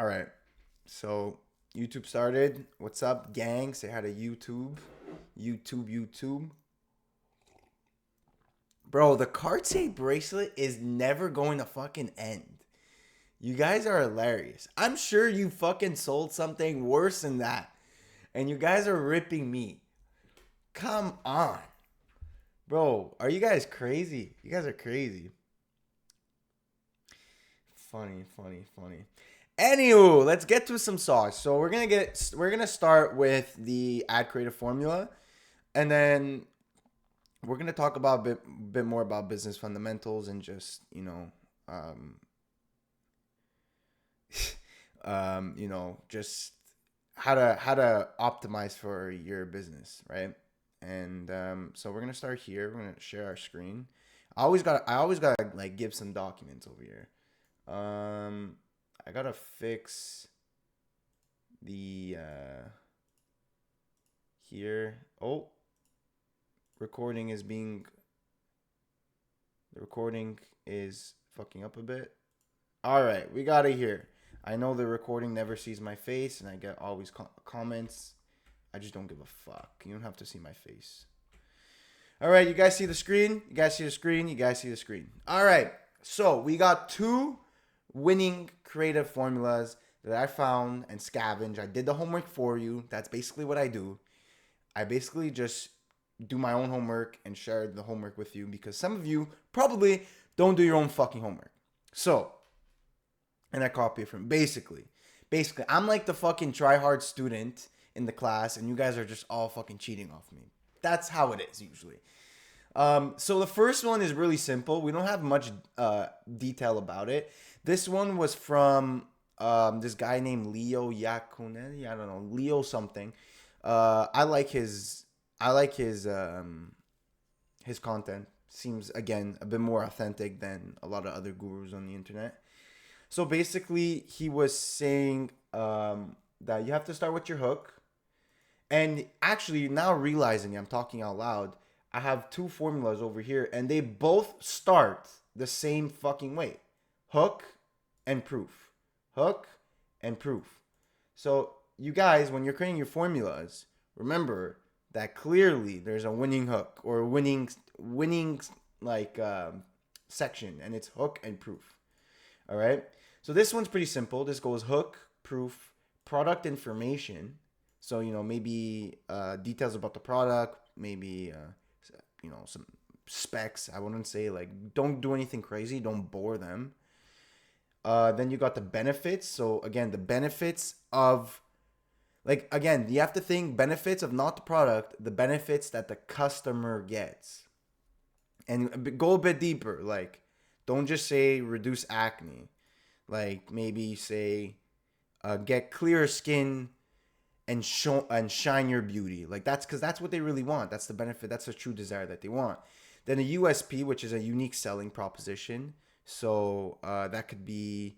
All right. So YouTube started. What's up, gang? Say hi to YouTube. YouTube. Bro, the Cartier bracelet is never going to fucking end. You guys are hilarious. I'm sure you fucking sold something worse than that. And you guys are ripping me. Come on. Bro, are you guys crazy? You guys are crazy. Funny. Anywho, let's get to some sauce. So we're gonna start with the ad creative formula, and then we're gonna talk about a bit more about business fundamentals and just um, just how to optimize for your business, right? And so we're gonna start here. We're gonna share our screen. I always gotta like give some documents over here. I gotta fix the here. Oh, recording is being. The recording is fucking up a bit. All right, we got it here. I know the recording never sees my face, and I get always comments. I just don't give a fuck. You don't have to see my face. All right, you guys see the screen? You guys see the screen? You guys see the screen? All right, so we got two winning creative formulas that I found and scavenged. I did the homework for you. That's basically what I do. I basically just do my own homework and share the homework with you because some of you probably don't do your own fucking homework. So, and I copy it from basically, I'm like the fucking try hard student in the class, and you guys are just all fucking cheating off me. That's how it is usually. So the first one is really simple. We don't have much detail about it. This one was from this guy named Leo Iaconelli. I don't know, Leo something. I like his content. Seems again a bit more authentic than a lot of other gurus on the internet. So basically, he was saying that you have to start with your hook. And actually, now realizing I'm talking out loud, I have two formulas over here, and they both start the same fucking way: hook and proof, hook and proof. So you guys, when you're creating your formulas, remember that clearly there's a winning hook or winning like section, and it's hook and proof. All right. So this one's pretty simple. This goes hook, proof, product information. So, maybe details about the product, maybe, some specs. I wouldn't say like, don't do anything crazy. Don't bore them. Then you got the benefits. So again, the benefits of, like, again, you have to think benefits of not the product, the benefits that the customer gets. And go a bit deeper. Like, don't just say reduce acne. Like, maybe say get clearer skin and shine your beauty. Like, that's because that's what they really want. That's the benefit. That's the true desire that they want. Then a USP, which is a unique selling proposition. So that could be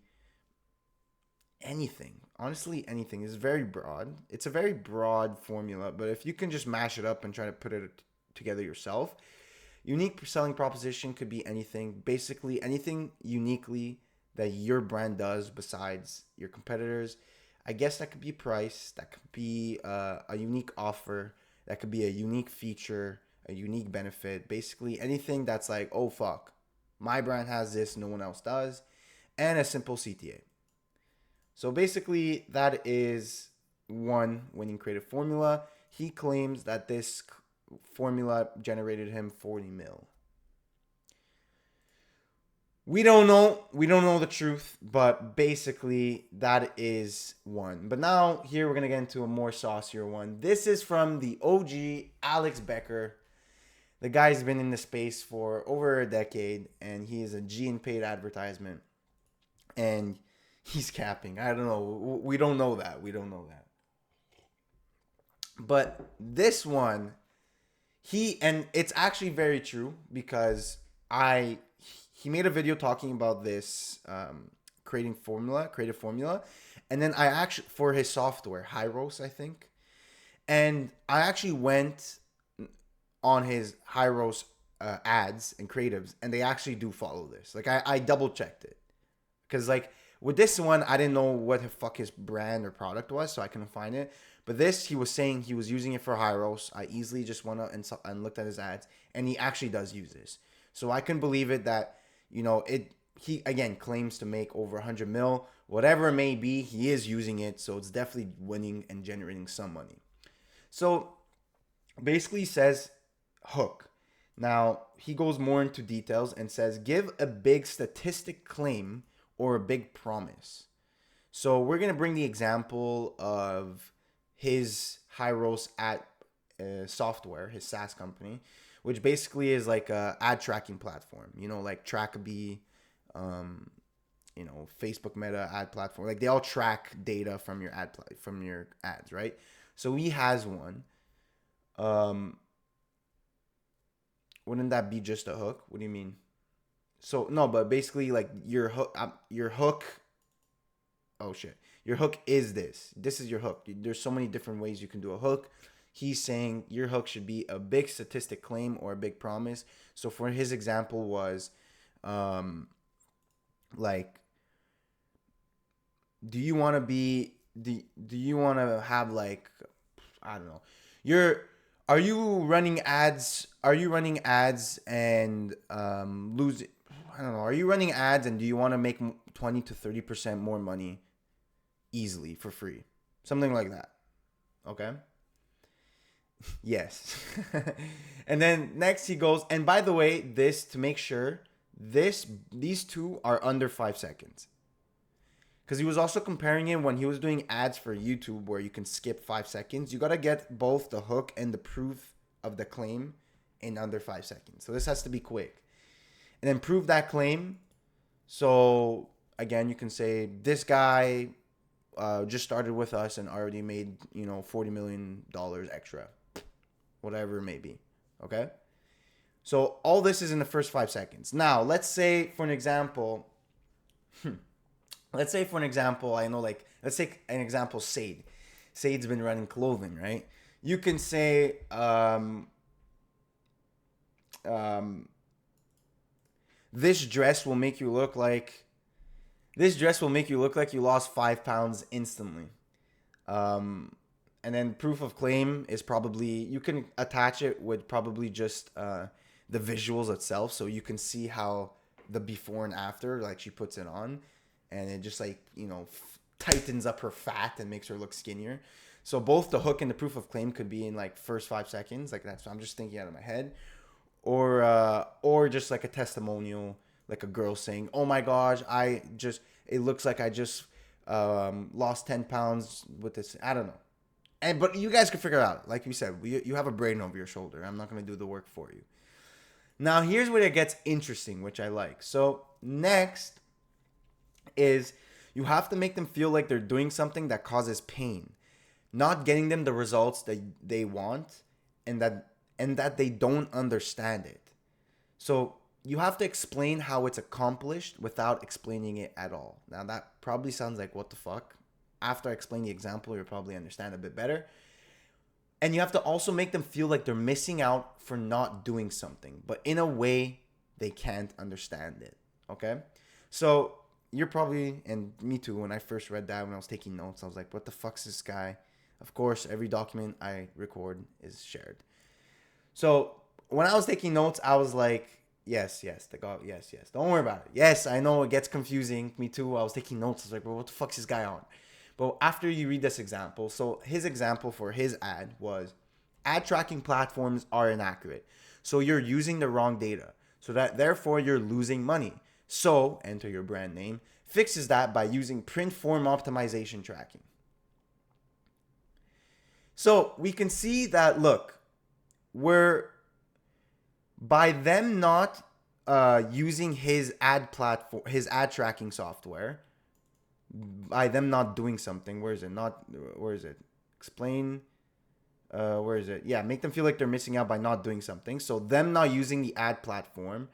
anything. Honestly, anything. Is very broad. It's a very broad formula, but if you can just mash it up and try to put it together yourself, unique selling proposition could be anything. Basically, anything uniquely that your brand does besides your competitors. I guess that could be price. That could be a unique offer. That could be a unique feature, a unique benefit. Basically, anything that's like, oh, fuck, my brand has this, no one else does. And a simple CTA. So basically, that is one winning creative formula. He claims that this formula generated him 40 mil. We don't know. We don't know the truth, but basically that is one. But now here we're going to get into a more saucier one. This is from the OG Alex Becker. The guy's been in the space for over a decade, and he is a G in paid advertisement. And he's capping. I don't know. We don't know that. But this one, and it's actually very true because he made a video talking about this creative formula, and then I actually, for his software, Hyros, I think, and I actually went on his Hyros ads and creatives, and they actually do follow this. Like, I double checked it, because like With this one, I didn't know what the fuck his brand or product was, so I couldn't find it. But this, he was saying he was using it for Hyros. I easily just went out and looked at his ads, and he actually does use this. So I couldn't believe it that, he, again, claims to make over 100 mil. Whatever it may be, he is using it, so it's definitely winning and generating some money. So basically he says hook. Now, he goes more into details and says, give a big statistic claim or a big promise. So we're going to bring the example of his Hyros ad software, his SaaS company, which basically is like a ad tracking platform, like Trackabee, Facebook Meta ad platform. Like they all track data from your from your ads, right? So he has one. Wouldn't that be just a hook? What do you mean? So no, but basically like your hook. Oh shit. Your hook is this. This is your hook. There's so many different ways you can do a hook. He's saying your hook should be a big statistic claim or a big promise. So for his example was like, do you want to have like, I don't know, are you running ads and lose, I don't know, are you running ads and do you want to make 20 to 30% more money easily for free? Something like that. Okay? Yes. And then next he goes, and by the way, this, to make sure, these two are under 5 seconds. Because he was also comparing it when he was doing ads for YouTube where you can skip 5 seconds. You got to get both the hook and the proof of the claim in under 5 seconds. So this has to be quick. And then prove that claim. So again, you can say this guy just started with us and already made, $40 million extra. Whatever it may be. Okay? So all this is in the first 5 seconds. Now, let's say for an example, let's take an example, Sade. Sade's been running clothing, right? You can say, this dress will make you look like you lost 5 pounds instantly. And then proof of claim is probably, you can attach it with probably just the visuals itself. So you can see how the before and after, like she puts it on. And it just like, tightens up her fat and makes her look skinnier. So both the hook and the proof of claim could be in like first 5 seconds. Like that's, I'm just thinking out of my head. Or just like a testimonial, like a girl saying, oh my gosh, it looks like I just lost 10 pounds with this. I don't know. But you guys can figure it out. Like you said, you have a brain over your shoulder. I'm not going to do the work for you. Now, here's where it gets interesting, which I like. So next is you have to make them feel like they're doing something that causes pain, not getting them the results that they want and that they don't understand it. So you have to explain how it's accomplished without explaining it at all. Now that probably sounds like what the fuck. After I explain the example, you'll probably understand a bit better. And you have to also make them feel like they're missing out for not doing something, but in a way they can't understand it. Okay? So you're probably, and me too, when I first read that, when I was taking notes, I was like, what the fuck's this guy? Of course, every document I record is shared. So when I was taking notes, I was like, yes, don't worry about it. Yes, I know it gets confusing. Me too. I was taking notes. I was like, well, what the fuck's this guy on? But after you read this example, so his example for his ad was, ad tracking platforms are inaccurate. So you're using the wrong data. So that therefore you're losing money. So, enter your brand name, fixes that by using print form optimization tracking. So we can see that, look, by them not using his ad platform, his ad tracking software, by them not doing something, where is it? Explain, where is it? Yeah, make them feel like they're missing out by not doing something. So them not using the ad platform,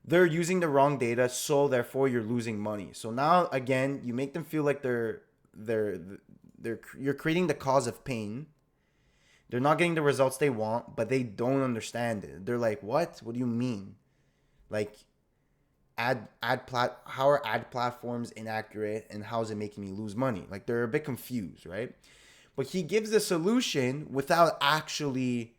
they're using the wrong data, so therefore you're losing money. So now again, you make them feel like you're creating the cause of pain. They're not getting the results they want, but they don't understand it. They're like, what? What do you mean? Like, how are ad platforms inaccurate and how is it making me lose money? Like they're a bit confused, right? But he gives the solution without actually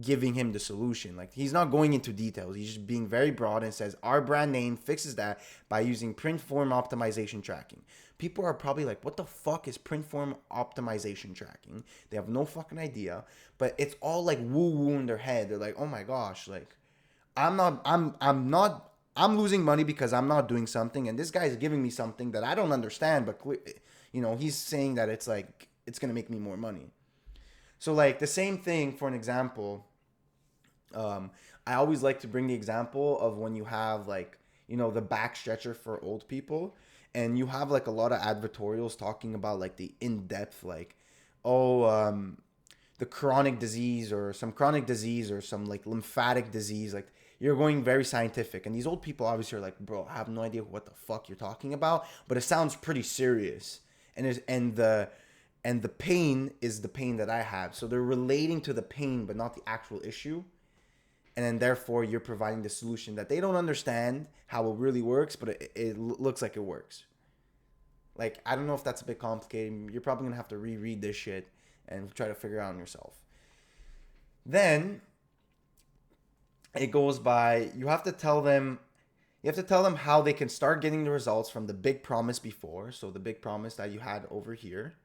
giving him the solution. Like he's not going into details. He's just being very broad and says our brand name fixes that by using print form optimization tracking. People are probably like, what the fuck is print form optimization tracking? They have no fucking idea. But it's all like woo woo in their head. They're like, oh my gosh, like I'm losing money because I'm not doing something, and this guy is giving me something that I don't understand, but he's saying that it's like it's gonna make me more money. So like the same thing for an example, I always like to bring the example of when you have like the back stretcher for old people, and you have like a lot of advertorials talking about like the in depth like, the chronic disease or some like lymphatic disease. Like you're going very scientific, and these old people obviously are like, bro, I have no idea what the fuck you're talking about, but it sounds pretty serious, and the pain is the pain that I have. So they're relating to the pain, but not the actual issue. And then therefore you're providing the solution that they don't understand how it really works, but it looks like it works. Like, I don't know if that's a bit complicated. You're probably going to have to reread this shit and try to figure it out on yourself. Then it goes by, you have to tell them how they can start getting the results from the big promise before. So the big promise that you had over here,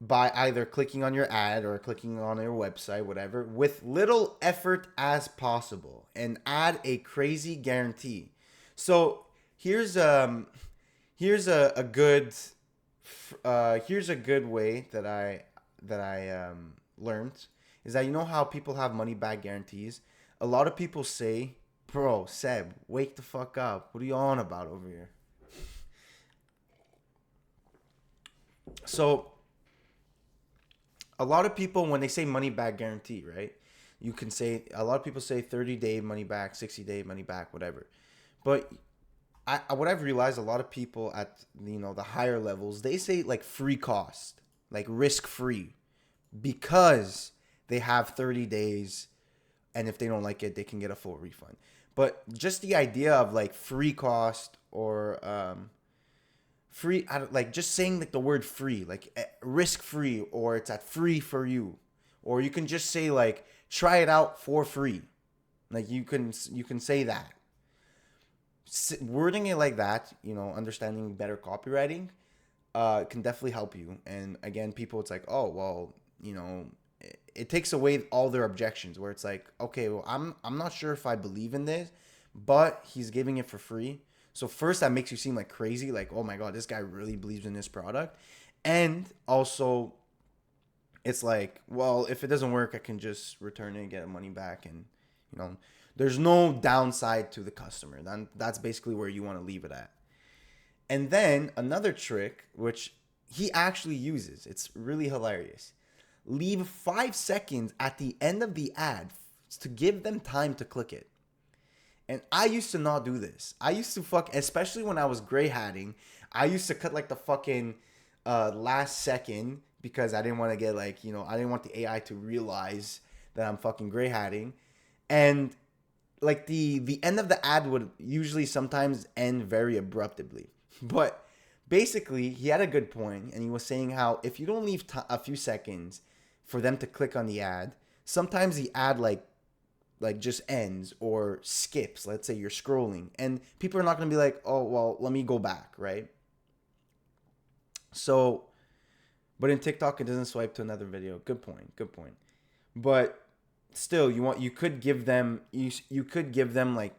by either clicking on your ad or clicking on your website, whatever, with little effort as possible, and add a crazy guarantee. So here's a good way that I learned is that how people have money back guarantees. A lot of people say, "Bro, Seb, wake the fuck up. What are you on about over here?" So a lot of people, when they say money back guarantee, right? A lot of people say 30-day money back, 60-day money back, whatever. But what I've realized, a lot of people at the higher levels, they say like free cost, like risk free, because they have 30 days, and if they don't like it, they can get a full refund. But just the idea of like free cost or free, like just saying like the word free, like risk free, or it's at free for you, or you can just say like try it out for free. Like you can say that. Wording it like that, understanding better copywriting, can definitely help you. And again, people, it's like, oh well, it takes away all their objections, where it's like, okay, well, I'm not sure if I believe in this, but he's giving it for free. So first, that makes you seem like crazy, like, oh my god, this guy really believes in this product. And also, it's like, well, if it doesn't work, I can just return it and get money back, and there's no downside to the customer. Then that's basically where you want to leave it at. And then another trick, which he actually uses, it's really hilarious. Leave 5 seconds at the end of the ad to give them time to click it. And I used to not do this. I used to especially when I was gray hatting, I used to cut like the fucking last second, because I didn't want to get like, I didn't want the AI to realize that I'm fucking gray hatting. And like the end of the ad would usually sometimes end very abruptly. But basically, he had a good point, and he was saying how if you don't leave a few seconds for them to click on the ad, sometimes the ad like just ends or skips. Let's say you're scrolling, and people are not going to be like, oh well, let me go back, right? So, but in TikTok, it doesn't swipe to another video. Good point. But still, you could give them like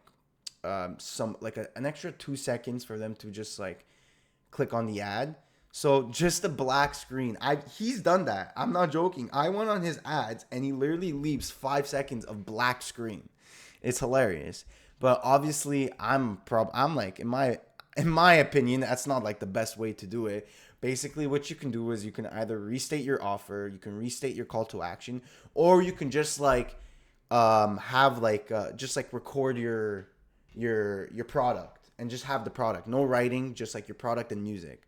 some like an extra 2 seconds for them to just like click on the ad. So just a black screen. He's done that. I'm not joking. I went on his ads, and he literally leaves 5 seconds of black screen. It's hilarious. But obviously, I'm like, in my opinion, that's not like the best way to do it. Basically, what you can do is you can either restate your offer, you can restate your call to action, or you can just like have like just like record your product and just have the product, no writing, just like your product and music.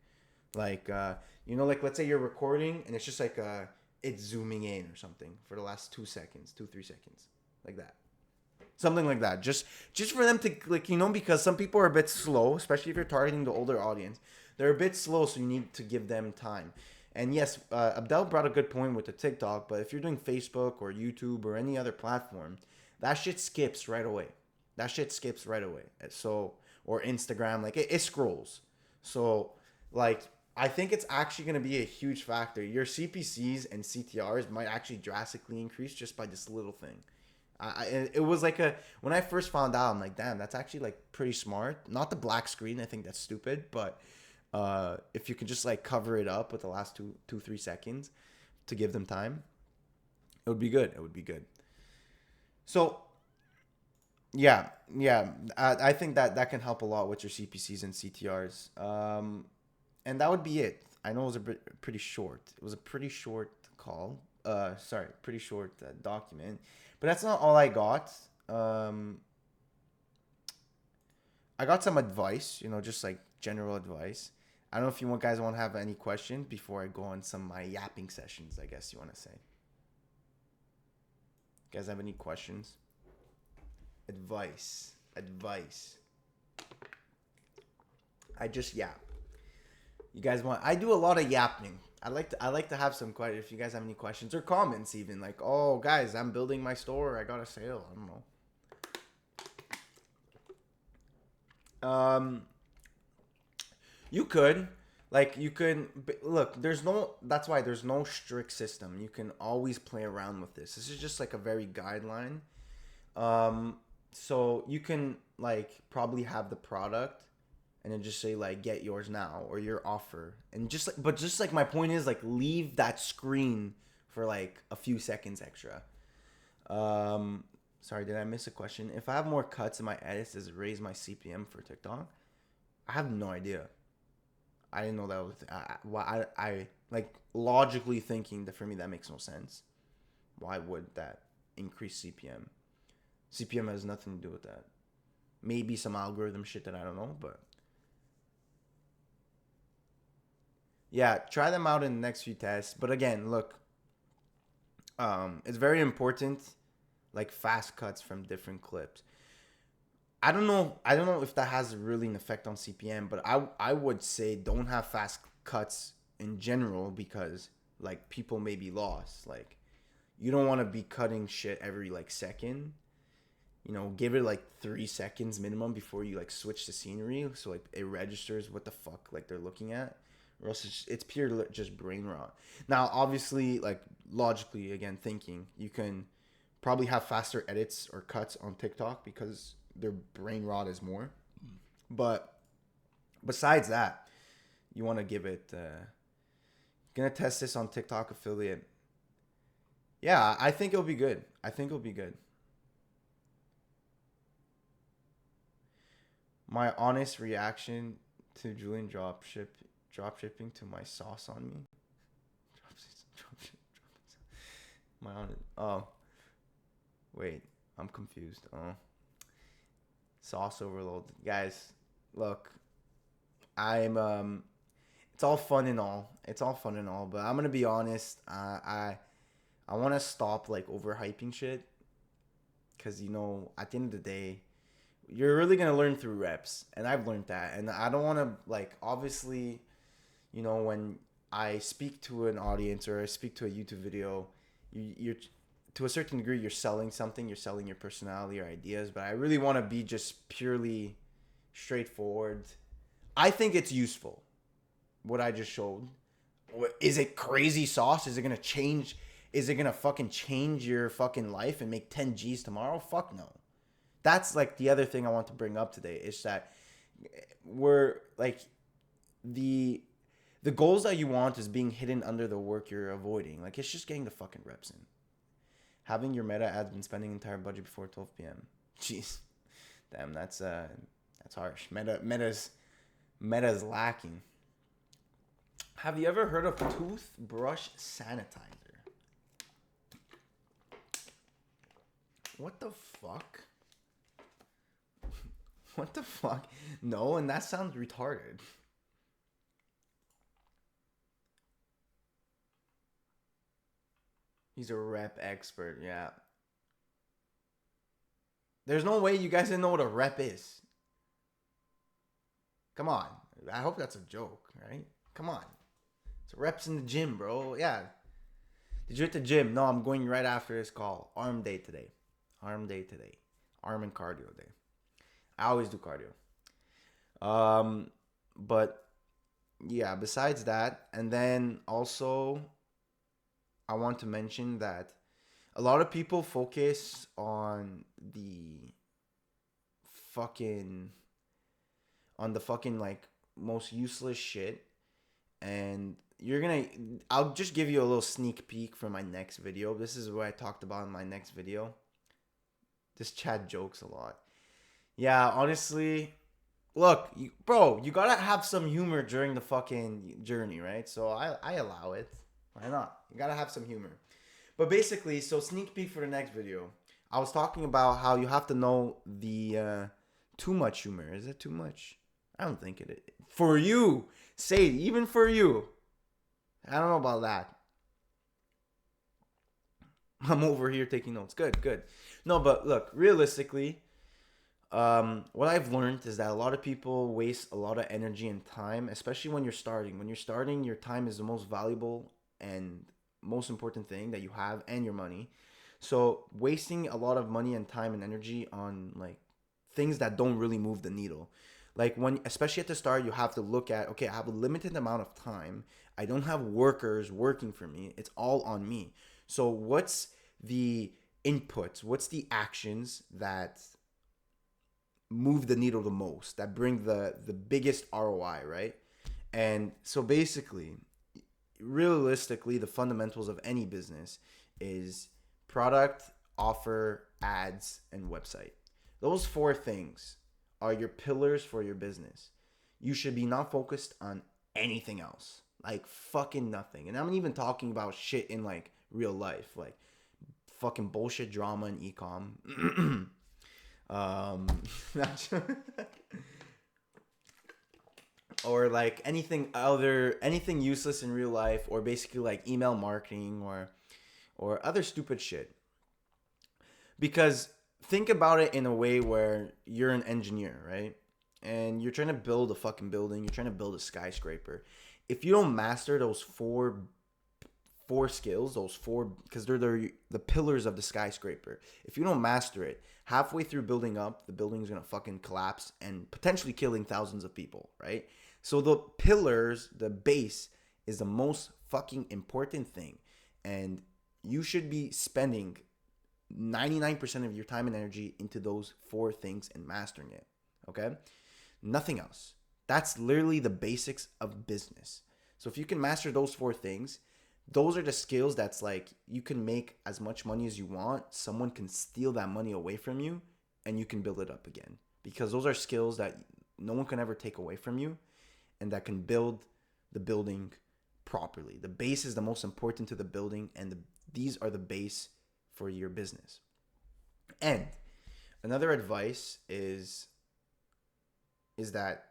Like like let's say you're recording, and it's just like it's zooming in or something for the last 2 seconds, 2-3 seconds, like that. Something like that. Just for them to like, because some people are a bit slow, especially if you're targeting the older audience. They're a bit slow, so you need to give them time. And yes, Abdel brought a good point with the TikTok, but if you're doing Facebook or YouTube or any other platform, that shit skips right away. That shit skips right away. So, or Instagram, like it scrolls. So, like, I think it's actually going to be a huge factor. Your CPCs and CTRs might actually drastically increase just by this little thing. It was like when I first found out, I'm like, damn, that's actually like pretty smart. Not the black screen, I think that's stupid, but if you could just like cover it up with the last 3 seconds to give them time, it would be good. It would be good. So yeah, I think that can help a lot with your CPCs and CTRs. And that would be it. I know it was pretty short. It was a pretty short call. Sorry, pretty short document. But that's not all I got. I got some advice, just like general advice. I don't know if you guys want to have any questions before I go on some of my yapping sessions, I guess you want to say. You guys have any questions? Advice. I just yap. You guys want? I do a lot of yapping. I like to have some questions. If you guys have any questions or comments, even like, oh guys, I'm building my store. I got a sale. I don't know. You could, look. That's why there's no strict system. You can always play around with this. This is just like a very guideline. So you can like probably have the product and then just say like get yours now or your offer and just like my point is like leave that screen for like a few seconds extra. Sorry, did I miss a question? If I have more cuts in my edits, does it raise my CPM for TikTok? I have no idea. I didn't know that was I like logically thinking that for me that makes no sense. Why would that increase CPM? CPM has nothing to do with that. Maybe some algorithm shit that I don't know, but yeah, try them out in the next few tests. But again, look, it's very important, like fast cuts from different clips. I don't know if that has really an effect on CPM, but I would say don't have fast cuts in general because like people may be lost. Like you don't want to be cutting shit every like second. Give it like 3 seconds minimum before you like switch to scenery, so like it registers what the fuck like they're looking at, or else it's pure just brain rot. Now, obviously, like logically, again, thinking, you can probably have faster edits or cuts on TikTok because their brain rot is more. But besides that, you want to give it. Gonna test this on TikTok affiliate. Yeah, I think it'll be good. My honest reaction to Julian drop shipping to my sauce on me. My honest. Oh, wait, I'm confused. Oh, sauce overload, guys. Look, I'm. It's all fun and all. But I'm gonna be honest. I want to stop like overhyping shit, because at the end of the day, you're really going to learn through reps, and I've learned that. And I don't want to like, obviously, when I speak to an audience or I speak to a YouTube video, you're to a certain degree, you're selling something, you're selling your personality or ideas, but I really want to be just purely straightforward. I think it's useful what I just showed. Is it crazy sauce? Is it going to fucking change your fucking life and make 10 G's tomorrow? Fuck no. That's like the other thing I want to bring up today is that we're like the goals that you want is being hidden under the work you're avoiding. Like it's just getting the fucking reps in. Having your meta ads been spending entire budget before 12 p.m. Jeez. Damn, that's harsh. Meta's lacking. Have you ever heard of toothbrush sanitizer? What the fuck? What the fuck? No, and that sounds retarded. He's a rep expert, yeah. There's no way you guys didn't know what a rep is. Come on. I hope that's a joke, right? Come on. It's reps in the gym, bro. Yeah. Did you hit the gym? No, I'm going right after this call. Arm day today. Arm day today. Arm and cardio day. I always do cardio. But yeah, besides that, and then also I want to mention that a lot of people focus on fucking the fucking like most useless shit, and I'll just give you a little sneak peek for my next video. This is what I talked about in my next video. This Chad jokes a lot. Yeah, honestly, look, you gotta have some humor during the fucking journey, right? So I allow it. Why not? You gotta have some humor. But basically, so sneak peek for the next video. I was talking about how you have to know the too much humor. Is it too much? I don't think it is. For you, say it, even for you. I don't know about that. I'm over here taking notes. Good. No, but look, realistically, what I've learned is that a lot of people waste a lot of energy and time, especially when you're starting. When you're starting, your time is the most valuable and most important thing that you have, and your money. So wasting a lot of money and time and energy on like things that don't really move the needle. Like when, especially at the start, you have to look at, okay, I have a limited amount of time. I don't have workers working for me. It's all on me. So what's the inputs? What's the actions that move the needle the most, that bring the biggest ROI, right? And so basically, realistically, the fundamentals of any business is product, offer, ads, and website. Those four things are your pillars for your business. You should be not focused on anything else. Like fucking nothing. And I'm not even talking about shit in like real life. Like fucking bullshit drama in ecom. Or like anything useless in real life, or basically like email marketing or other stupid shit. Because think about it in a way where you're an engineer, right? And you're trying to build a fucking building, you're trying to build a skyscraper. If you don't master those four skills, because they're the pillars of the skyscraper. If you don't master it, halfway through building up, the building's gonna fucking collapse and potentially killing thousands of people, right? So the pillars, the base, is the most fucking important thing, and you should be spending 99% of your time and energy into those four things and mastering it. Okay, nothing else. That's literally the basics of business. So if you can master those four things, those are the skills that's like you can make as much money as you want. Someone can steal that money away from you and you can build it up again, because those are skills that no one can ever take away from you and that can build the building properly. The base is the most important to the building, and these are the base for your business. And another advice is that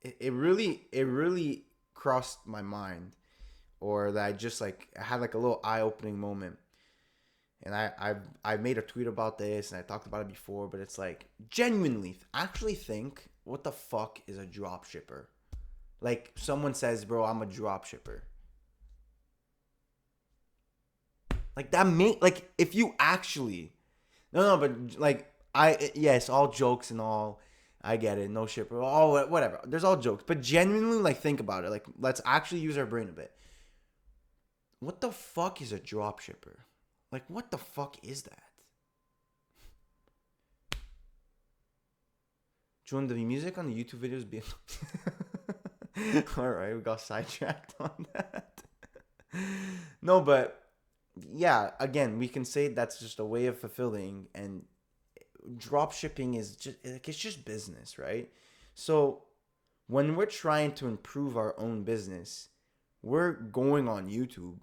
it really crossed my mind, or that I just like I had like a little eye-opening moment. And I've made a tweet about this, and I talked about it before, but it's like, genuinely actually think, what the fuck is a drop shipper? Like someone says, bro, I'm a drop shipper. Like that like if you actually but like yes, all jokes and all, I get it, no shipper, all whatever. There's all jokes, but genuinely like think about it. Like let's actually use our brain a bit. What the fuck is a drop shipper? Like what the fuck is that? Julian, the music on the YouTube videos being all right, we got sidetracked on that. No, but yeah, again, we can say that's just a way of fulfilling, and drop shipping is just like, it's just business, right? So when we're trying to improve our own business, we're going on YouTube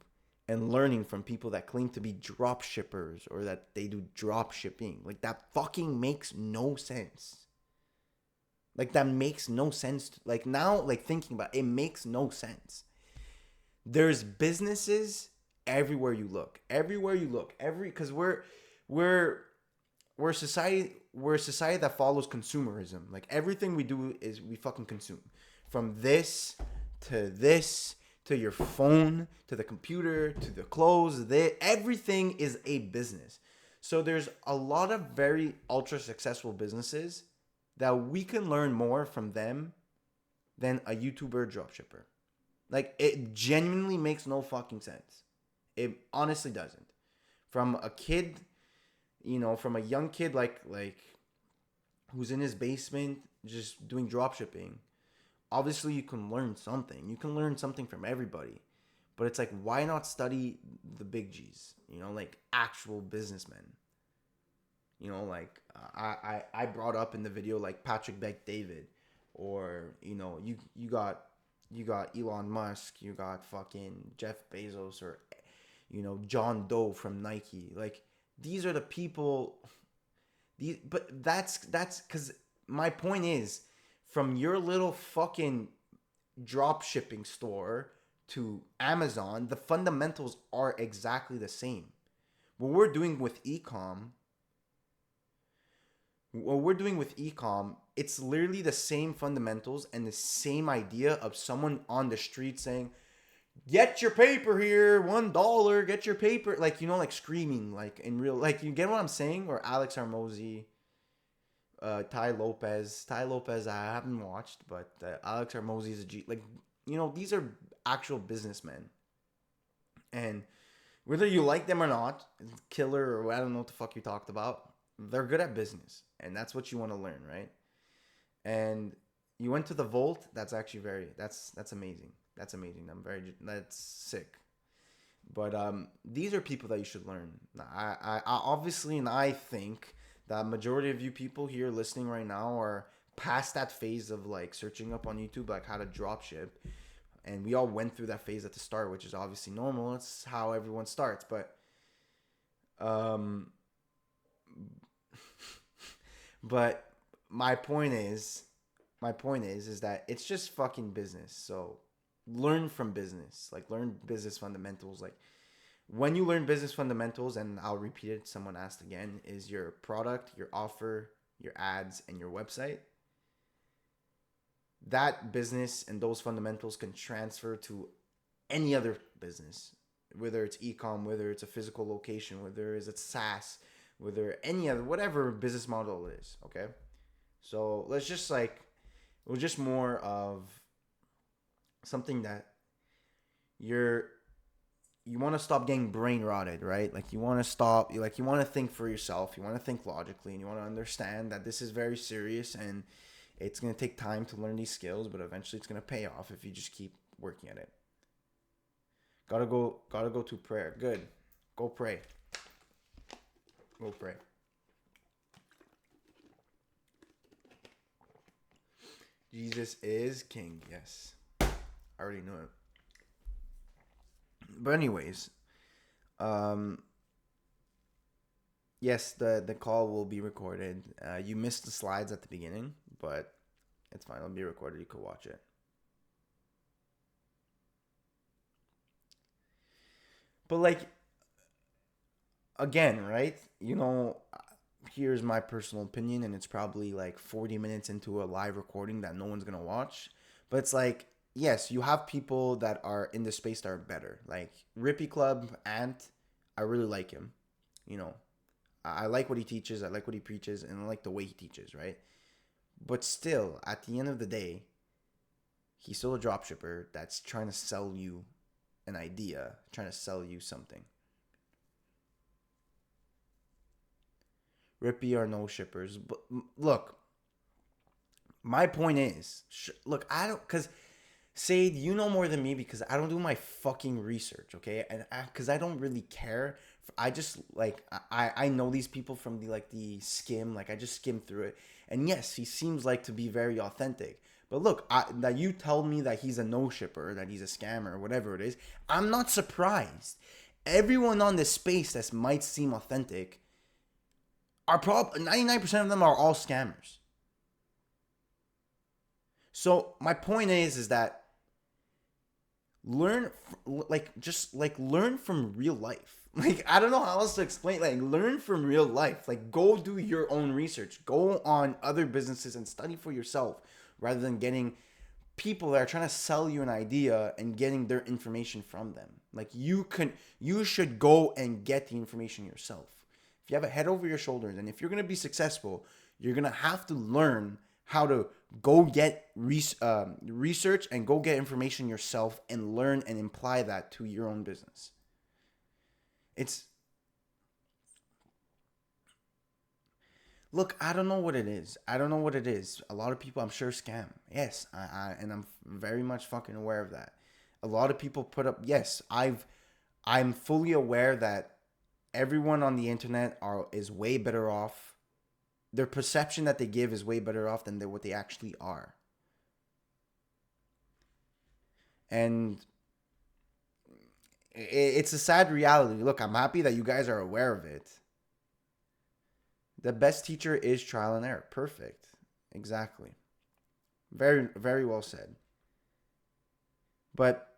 and learning from people that claim to be drop shippers or that they do drop shipping. Like that fucking makes no sense. Like that makes no sense. Like now, like thinking about it, it makes no sense. There's businesses everywhere you look, because we're society. we're a society that follows consumerism. Like everything we do is we fucking consume. From this to your phone to the computer to the clothes, everything is a business. So there's a lot of very ultra successful businesses that we can learn more from them than a YouTuber dropshipper. Like it genuinely makes no fucking sense. It honestly doesn't. From a kid, from a young kid like who's in his basement just doing dropshipping. Obviously, you can learn something. You can learn something from everybody. But it's like, why not study the big G's? Like actual businessmen. I brought up in the video like Patrick Bet-David, or you got Elon Musk, you got fucking Jeff Bezos, or John Doe from Nike. Like these are the people. But that's because my point is, from your little fucking drop shipping store to Amazon, the fundamentals are exactly the same. What we're doing with ecom, it's literally the same fundamentals and the same idea of someone on the street saying, "Get your paper here, $1, get your paper," like like screaming, like in real, like you get what I'm saying, or Alex Hormozi. Ty Lopez, I haven't watched, but Alex Hormozi is a G. Like, these are actual businessmen, and whether you like them or not, killer or I don't know what the fuck you talked about, they're good at business, and that's what you want to learn, right? And you went to the Vault. That's actually that's amazing. That's amazing. That's sick. But these are people that you should learn. I obviously, and I think that majority of you people here listening right now are past that phase of like searching up on YouTube like how to drop ship. And we all went through that phase at the start, which is obviously normal. It's how everyone starts. But but my point is that it's just fucking business. So learn from business. Like learn business fundamentals. Like when you learn business fundamentals, and I'll repeat it, someone asked again, is your product, your offer, your ads, and your website. That business and those fundamentals can transfer to any other business, whether it's ecom, whether it's a physical location, whether it's SaaS, whether any other, whatever business model it is, okay? So let's just it was just more of something that you want to stop getting brain rotted, right? Like you want to stop, like you want to think for yourself, you want to think logically, and you want to understand that this is very serious and it's going to take time to learn these skills, but eventually it's going to pay off if you just keep working at it. Gotta go to prayer. Good. Go pray. Go pray. Jesus is King. Yes. I already knew it. But anyways, yes, the call will be recorded. You missed the slides at the beginning, but it's fine. It'll be recorded. You could watch it. But like, again, right? Here's my personal opinion, and it's probably like 40 minutes into a live recording that no one's gonna watch. But it's like, yes, you have people that are in the space that are better. Like Rippy Club, Ant, I really like him. I like what he teaches, I like what he preaches, and I like the way he teaches, right? But still, at the end of the day, he's still a dropshipper that's trying to sell you an idea, trying to sell you something. Rippy are no shippers. But look, my point is, look, I don't, because Said, you know more than me because I don't do my fucking research, okay? And because I don't really care. I just like I know these people from the skim, like I just skim through it. And yes, he seems like to be very authentic. But look, that you tell me that he's a no shipper, that he's a scammer, whatever it is, I'm not surprised. Everyone on this space that might seem authentic are 99% of them are all scammers. So my point is that learn from real life. Like, I don't know how else to explain. Like, learn from real life. Like, go do your own research. Go on other businesses and study for yourself, rather than getting people that are trying to sell you an idea and getting their information from them. Like, you should go and get the information yourself. If you have a head over your shoulders, and if you're gonna be successful, you're gonna have to learn how to go get research and go get information yourself and learn and apply that to your own business. It's Look, I don't know what it is. I don't know what it is. A lot of people, I'm sure, scam. Yes, and I'm very much fucking aware of that. A lot of people put up. Yes, I'm fully aware that everyone on the internet is way better off. Their perception that they give is way better off than what they actually are. And it's a sad reality. Look, I'm happy that you guys are aware of it. The best teacher is trial and error. Perfect. Exactly. Very, very well said. But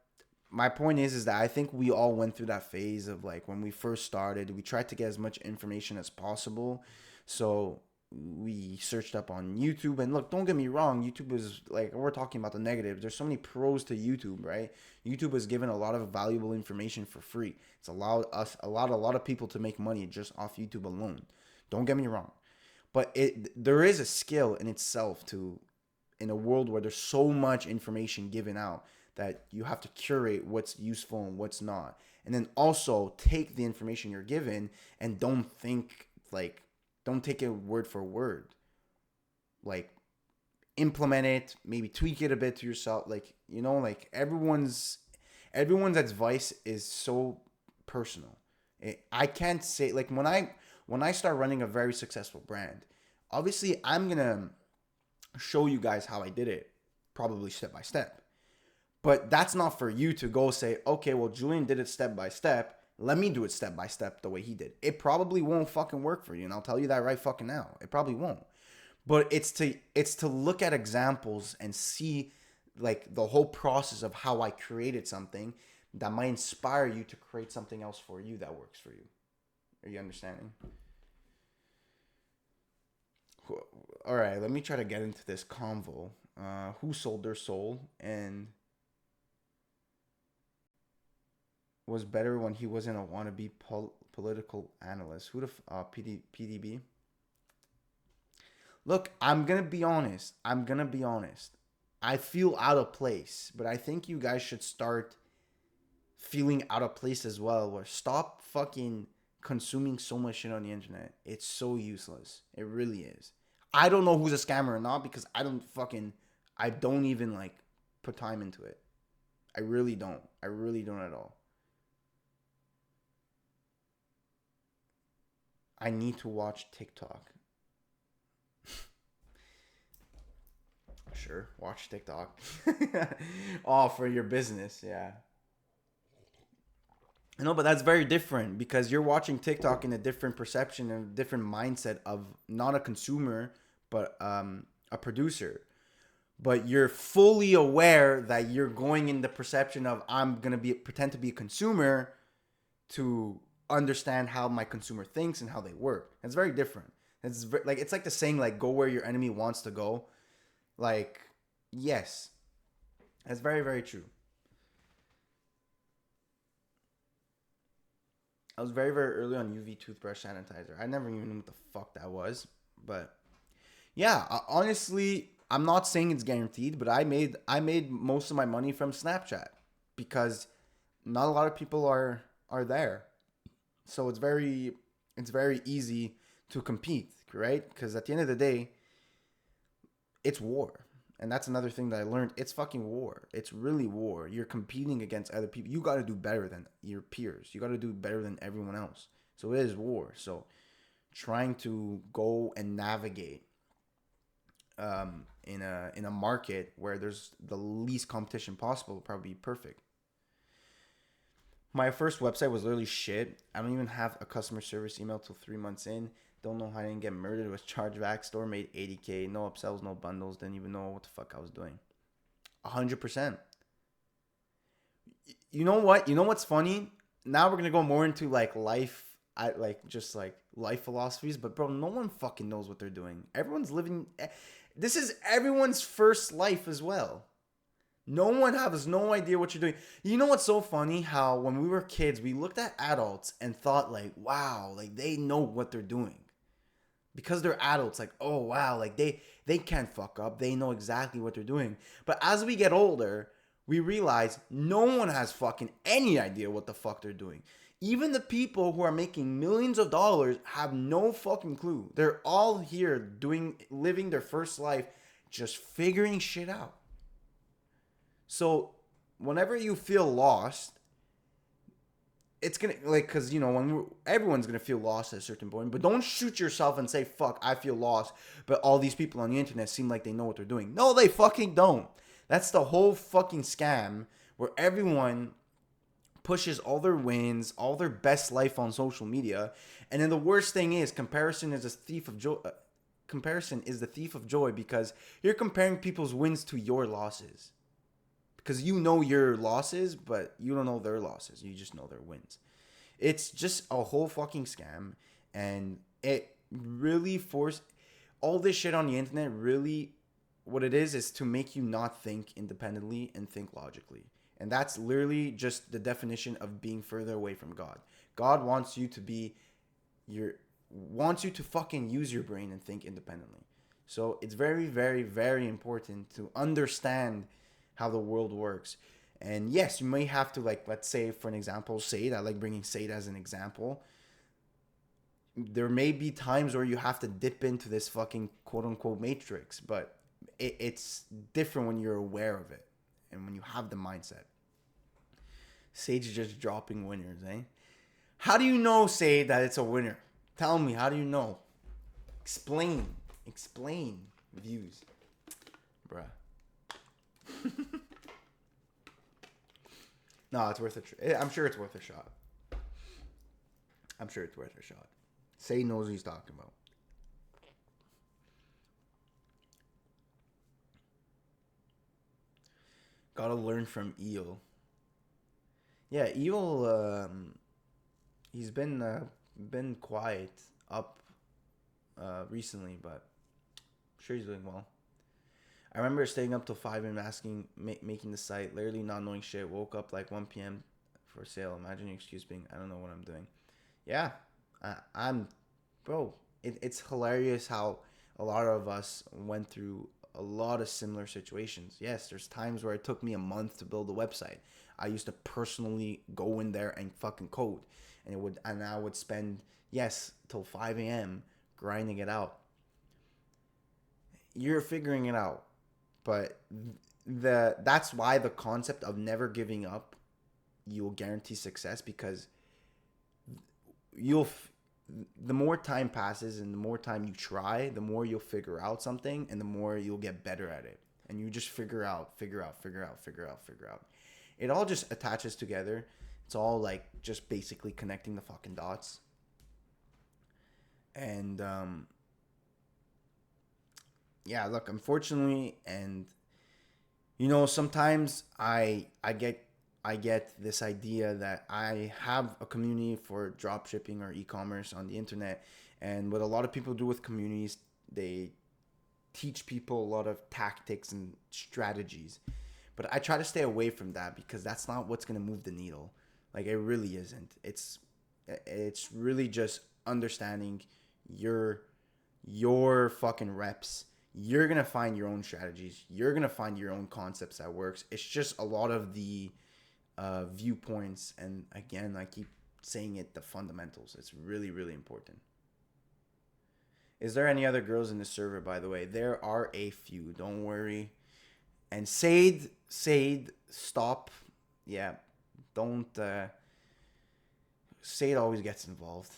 my point is that I think we all went through that phase of, like, when we first started, we tried to get as much information as possible. So we searched up on YouTube. And look, don't get me wrong, YouTube is, like, we're talking about the negatives. There's so many pros to YouTube, right? YouTube has given a lot of valuable information for free. It's allowed us a lot of people to make money just off YouTube alone. Don't get me wrong. But there is a skill in itself in a world where there's so much information given out, that you have to curate what's useful and what's not. And then also take the information you're given and don't take it word for word. Like, implement it, maybe tweak it a bit to yourself. Like, like, everyone's advice is so personal. I can't say, like, when I start running a very successful brand, obviously I'm going to show you guys how I did it, probably step by step. But that's not for you to go say, okay, well, Julian did it step by step. Let me do it step by step the way he did. It probably won't fucking work for you. And I'll tell you that right fucking now. It probably won't. But it's to look at examples and see, like, the whole process of how I created something that might inspire you to create something else for you that works for you. Are you understanding? All right, let me try to get into this convo. Who sold their soul and was better when he wasn't a wannabe political analyst? Who the PDB? Look, I'm gonna be honest. I feel out of place, but I think you guys should start feeling out of place as well. Where stop fucking consuming so much shit on the internet. It's so useless. It really is. I don't know who's a scammer or not, because I don't even, like, put time into it. I really don't at all. I need to watch TikTok. Sure, watch TikTok. Oh, for your business, yeah. No, but that's very different, because you're watching TikTok in a different perception and a different mindset of not a consumer, but a producer. But you're fully aware that you're going in the perception of, I'm gonna pretend to be a consumer to understand how my consumer thinks and how they work. It's very different. It's like the saying, like, go where your enemy wants to go. Like, yes, that's very, very true. I was very, very early on UV toothbrush sanitizer. I never even knew what the fuck that was. But yeah, honestly, I'm not saying it's guaranteed, but I made most of my money from Snapchat, because not a lot of people are there. So it's very easy to compete, right? Because at the end of the day, it's war. And that's another thing that I learned. It's fucking war. It's really war. You're competing against other people. You got to do better than your peers. You got to do better than everyone else. So it is war. So trying to go and navigate in a market where there's the least competition possible would probably be perfect. My first website was literally shit. I don't even have a customer service email till 3 months in. Don't know how I didn't get murdered. It was chargeback. Store made $80K. No upsells, no bundles. Didn't even know what the fuck I was doing. 100%. You know what? You know what's funny? Now we're gonna go more into like life, just like life philosophies. But bro, no one fucking knows what they're doing. Everyone's living. This is everyone's first life as well. No one has no idea what you're doing. You know what's so funny? How when we were kids, we looked at adults and thought like, wow, like they know what they're doing. Because they're adults, like, oh wow, like they can't fuck up. They know exactly what they're doing. But as we get older, we realize no one has fucking any idea what the fuck they're doing. Even the people who are making millions of dollars have no fucking clue. They're all here living their first life, just figuring shit out. So whenever you feel lost, it's gonna like because everyone's gonna feel lost at a certain point. But don't shoot yourself and say fuck, I feel lost. But all these people on the internet seem like they know what they're doing. No, they fucking don't. That's the whole fucking scam where everyone pushes all their wins, all their best life on social media, and then the worst thing is comparison is a thief of joy. Comparison is the thief of joy because you're comparing people's wins to your losses. Because you know your losses, but you don't know their losses. You just know their wins. It's just a whole fucking scam. And it really forced... All this shit on the internet really... What it is to make you not think independently and think logically. And that's literally just the definition of being further away from God. God wants you to be... wants you to fucking use your brain and think independently. So it's very, very, very important to understand how the world works. And yes, you may have to, like, let's say for an example, Said. I like bringing Said as an example. There may be times where you have to dip into this fucking quote unquote matrix, but it's different when you're aware of it and when you have the mindset. Said's just dropping winners, eh? How do you know, Said, that it's a winner? Tell me, how do you know? Explain views, bruh. No, it's worth a I'm sure it's worth a shot. Say knows what he's talking about. Gotta learn from Eel. Yeah, Eel. He's been quiet up recently, but I'm sure he's doing well. I remember staying up till 5 a.m. making the site, literally not knowing shit. Woke up like 1 p.m. for sale. Imagine your excuse being, I don't know what I'm doing. Yeah, bro, it's hilarious how a lot of us went through a lot of similar situations. Yes, there's times where it took me a month to build a website. I used to personally go in there and fucking code. And I would spend, till 5 a.m. grinding it out. You're figuring it out. But that's why the concept of never giving up, you'll guarantee success, because the more time passes and the more time you try, the more you'll figure out something and the more you'll get better at it. And you just figure out. It all just attaches together. It's all like just basically connecting the fucking dots. And yeah, look, unfortunately, and sometimes I get this idea that I have a community for drop shipping or e-commerce on the internet, and what a lot of people do with communities, they teach people a lot of tactics and strategies. But I try to stay away from that because that's not what's going to move the needle. Like, it really isn't. It's really just understanding your fucking reps. You're going to find your own strategies. You're going to find your own concepts that works. It's just a lot of the viewpoints. And again, I keep saying it, the fundamentals. It's really, really important. Is there any other girls in the server, by the way? There are a few. Don't worry. And Said, stop. Yeah, don't. Said always gets involved.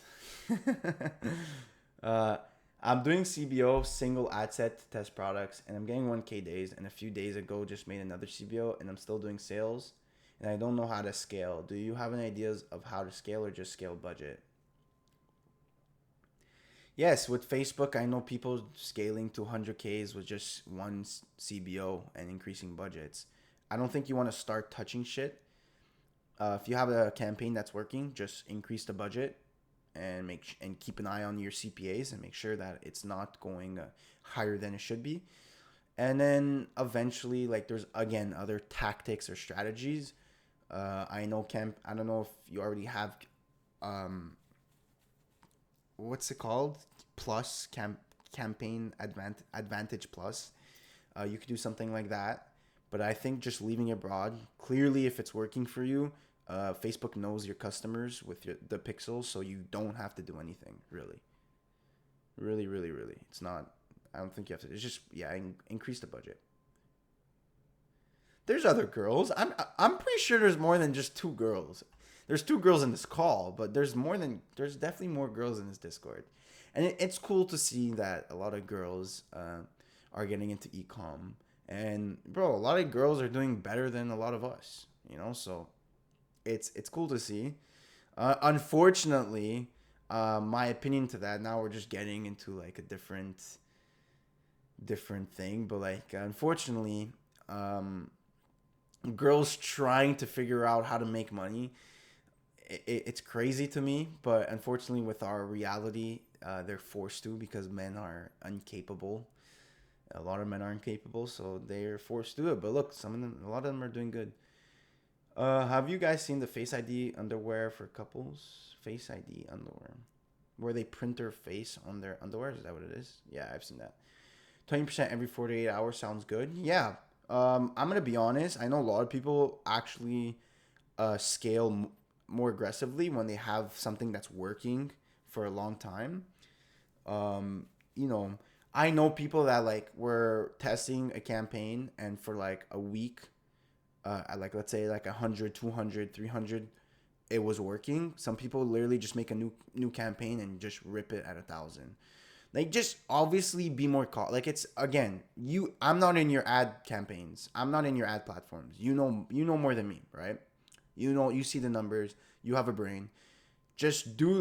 I'm doing CBO, single ad set to test products, and I'm getting 1K days. And a few days ago, just made another CBO, and I'm still doing sales, and I don't know how to scale. Do you have any ideas of how to scale, or just scale budget? Yes, with Facebook, I know people scaling to 100Ks with just one CBO and increasing budgets. I don't think you want to start touching shit If you have a campaign that's working, just increase the budget and and keep an eye on your CPAs and make sure that it's not going higher than it should be. And then eventually, like, there's again other tactics or strategies. I don't know if you already have, um, what's it called? Plus campaign advantage plus. You could do something like that. But I think just leaving it broad. Clearly, if it's working for you, Facebook knows your customers with the pixels, so you don't have to do anything really. Really, really, really. It's not. I don't think you have to. It's just, yeah, increase the budget. There's other girls. I'm pretty sure there's more than just two girls. There's two girls in this call, but there's definitely more girls in this Discord, and it's cool to see that a lot of girls are getting into ecom, and bro, a lot of girls are doing better than a lot of us. So it's cool to see. Unfortunately, my opinion to that, now we're just getting into like a different thing, but like unfortunately, girls trying to figure out how to make money, it's crazy to me, but unfortunately with our reality, they're forced to, because men are incapable. A lot of men are incapable, so they're forced to do it. But look, a lot of them are doing good. Have you guys seen the Face ID underwear for couples? Face ID underwear, where they print their face on their underwear. Is that what it is? Yeah, I've seen that. 20% every 48 hours sounds good. Yeah. I'm gonna be honest. I know a lot of people actually scale more aggressively when they have something that's working for a long time. Um, you know, I know people that like were testing a campaign, and for like a week, at like, let's say like 100, 200, 300, it was working. Some people literally just make a new campaign and just rip it at 1,000. Like, just obviously be more like, it's, again, I'm not in your ad campaigns. I'm not in your ad platforms. You know more than me, right? You see the numbers. You have a brain. Just do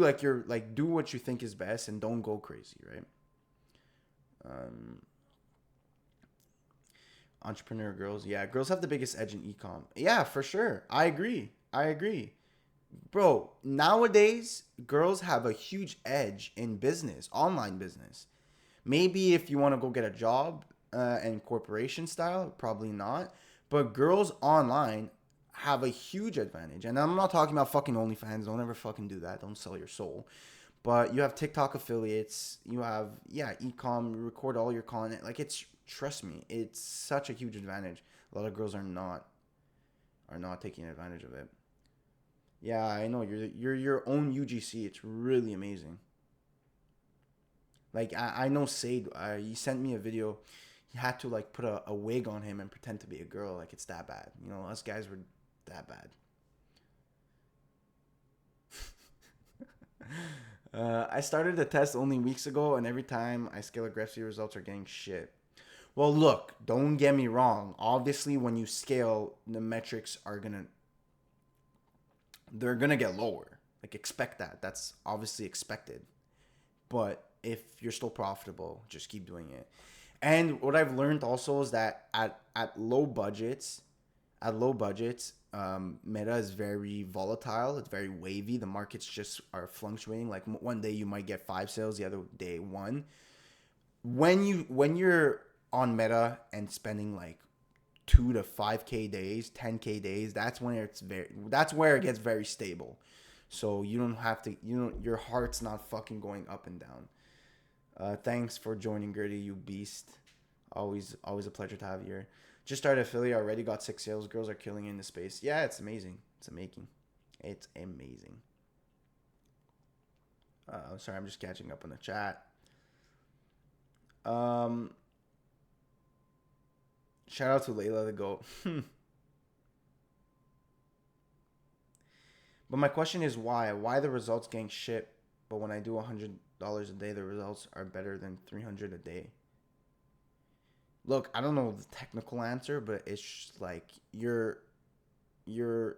do what you think is best, and don't go crazy, right? Um, Entrepreneur girls, yeah, girls have the biggest edge in ecom. Yeah, for sure. I agree. Bro, nowadays girls have a huge edge in business, online business. Maybe if you want to go get a job and corporation style, probably not. But girls online have a huge advantage. And I'm not talking about fucking OnlyFans. Don't ever fucking do that. Don't sell your soul. But you have TikTok affiliates. You have, yeah, ecom. You record all your content. Like, trust me, it's such a huge advantage. A lot of girls are not taking advantage of it. Yeah, I know. You're your own UGC. It's really amazing. Like, I know Sade. He sent me a video. He had to like put a wig on him and pretend to be a girl. Like, it's that bad. Us guys were that bad. I started the test only weeks ago, and every time I scale aggressively, results are getting shit. Well, look, don't get me wrong. Obviously, when you scale, the metrics they're gonna get lower. Like, expect that. That's obviously expected. But if you're still profitable, just keep doing it. And what I've learned also is that at low budgets, Meta is very volatile. It's very wavy. The markets just are fluctuating. Like, one day you might get 5 sales, the other day one. When you're on Meta and spending like 2 to 5K days, 10K days, that's where it gets very stable. So you don't have to, your heart's not fucking going up and down. Thanks for joining, Gertie, you beast. Always a pleasure to have you here. Just started affiliate, already got 6 sales. Girls are killing it in the space. Yeah, it's amazing. It's amazing. Sorry, I'm just catching up on the chat. Um, Shout out to Layla the GOAT. But my question is why? Why the results getting shit, but when I do $100 a day, the results are better than 300 a day? Look, I don't know the technical answer, but it's just like you're you're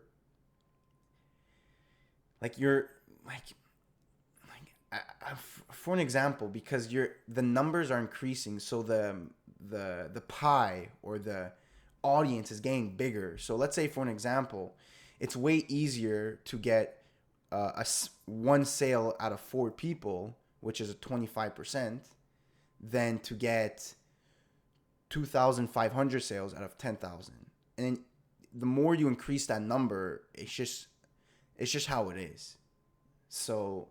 for an example, because the numbers are increasing, so the pie or the audience is getting bigger. So let's say, for an example, it's way easier to get one sale out of 4 people, which is a 25%, than to get 2,500 sales out of 10,000. And the more you increase that number, it's just how it is. So,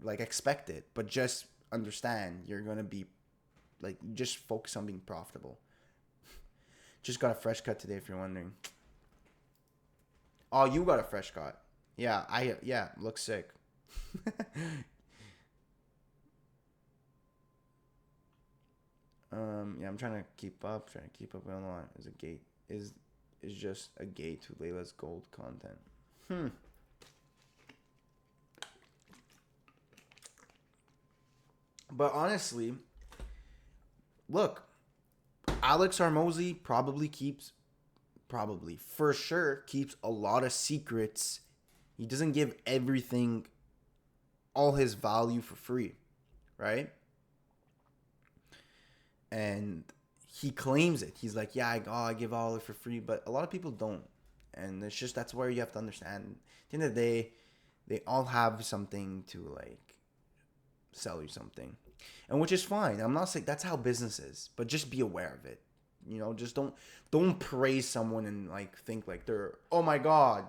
like, expect it, but just understand you're gonna be, like, just focus on being profitable. Just got a fresh cut today, if you're wondering. Oh, you got a fresh cut. Yeah, looks sick. Yeah, I'm trying to keep up. I don't know. Is a gate is just a gate to Layla's gold content. But honestly, look, Alex Hormozi for sure keeps a lot of secrets. He doesn't give everything, all his value for free, right? And he claims it. He's like, yeah, I give all it for free, but a lot of people don't. And it's just, that's where you have to understand. At the end of the day, they all have something to, like, sell you something. And which is fine. I'm not saying that's how business is, but just be aware of it. You know, just don't praise someone and, like, think like they're, oh my God,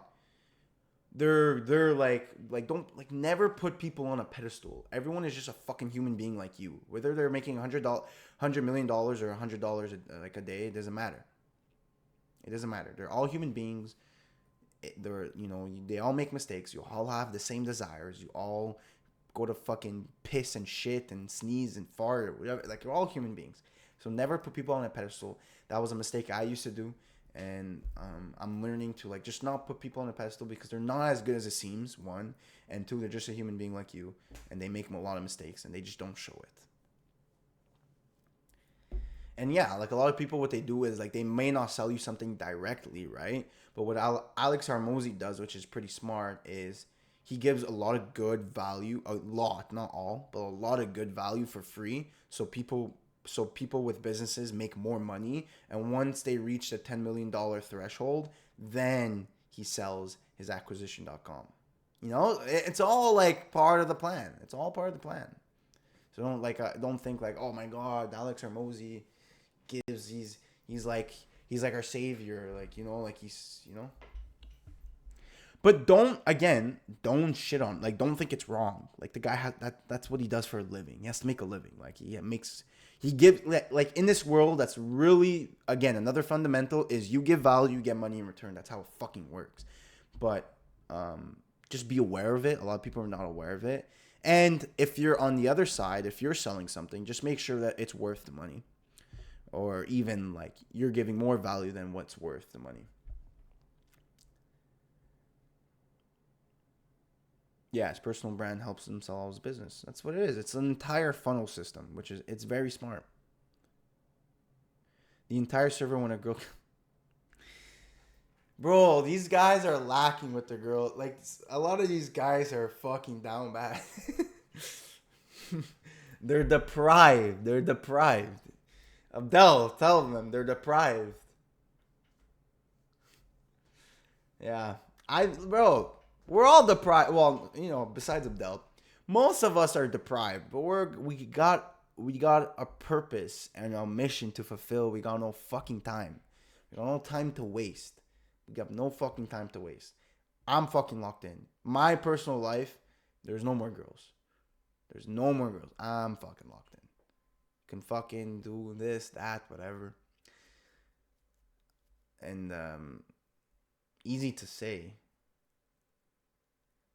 they're like don't, like, never put people on a pedestal. Everyone is just a fucking human being like you. Whether they're making $100 million or $100 like a day, it doesn't matter. It doesn't matter. They're all human beings. They all make mistakes. You all have the same desires. You all go to fucking piss and shit and sneeze and fart or whatever. Like, you're all human beings. So never put people on a pedestal. That was a mistake I used to do. And I'm learning to, like, just not put people on a pedestal, because they're not as good as it seems, one. And two, they're just a human being like you. And they make a lot of mistakes, and they just don't show it. And yeah, like, a lot of people, what they do is, like, they may not sell you something directly, right? But what Alex Hormozi does, which is pretty smart, is he gives a lot of good value. A lot, not all, but a lot of good value for free. So people with businesses make more money, and once they reach the $10 million threshold, then he sells his acquisition.com. You know, it's all, like, part of the plan. It's all part of the plan. So don't think like, oh my God, Alex Hormozi gives, he's like our savior, like, you know, like, he's, you know. But don't shit on, like, don't think it's wrong. Like, the guy has that's what he does for a living. He has to make a living. Like, he gives, like, in this world, that's really, again, another fundamental is you give value, you get money in return. That's how it fucking works. But just be aware of it. A lot of people are not aware of it. And if you're on the other side, if you're selling something, just make sure that it's worth the money. Or even, like, you're giving more value than what's worth the money. Yeah, his personal brand helps him sell his business. That's what it is. It's an entire funnel system, it's very smart. The entire server when a girl... Bro, these guys are lacking with their girl. Like, a lot of these guys are fucking down bad. They're deprived. Abdel, tell them they're deprived. Yeah. Bro, we're all deprived. Well, you know, besides Abdel, most of us are deprived, but we got a purpose and a mission to fulfill. We got no fucking time. We got no time to waste. We got no fucking time to waste. I'm fucking locked in. My personal life, there's no more girls. I'm fucking locked in. Can fucking do this, that, whatever. And easy to say.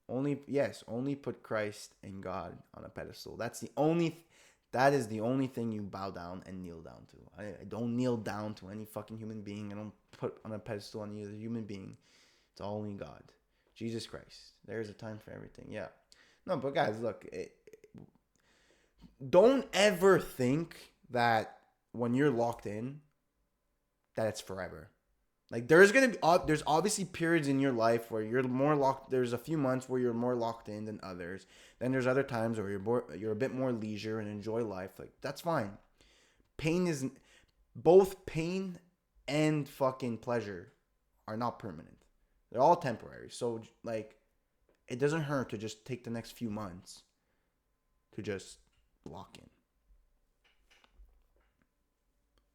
Only put Christ and God on a pedestal. That is the only thing you bow down and kneel down to. I don't kneel down to any fucking human being. I don't put on a pedestal any other human being. It's all only God. Jesus Christ. There's a time for everything. Yeah. No, but guys, look. Don't ever think that when you're locked in, that it's forever. Like, there's obviously periods in your life where you're more locked. There's a few months where you're more locked in than others. Then there's other times where you're a bit more leisure and enjoy life. Like, that's fine. Both pain and fucking pleasure are not permanent. They're all temporary. So like, it doesn't hurt to just take the next few months to just lock in.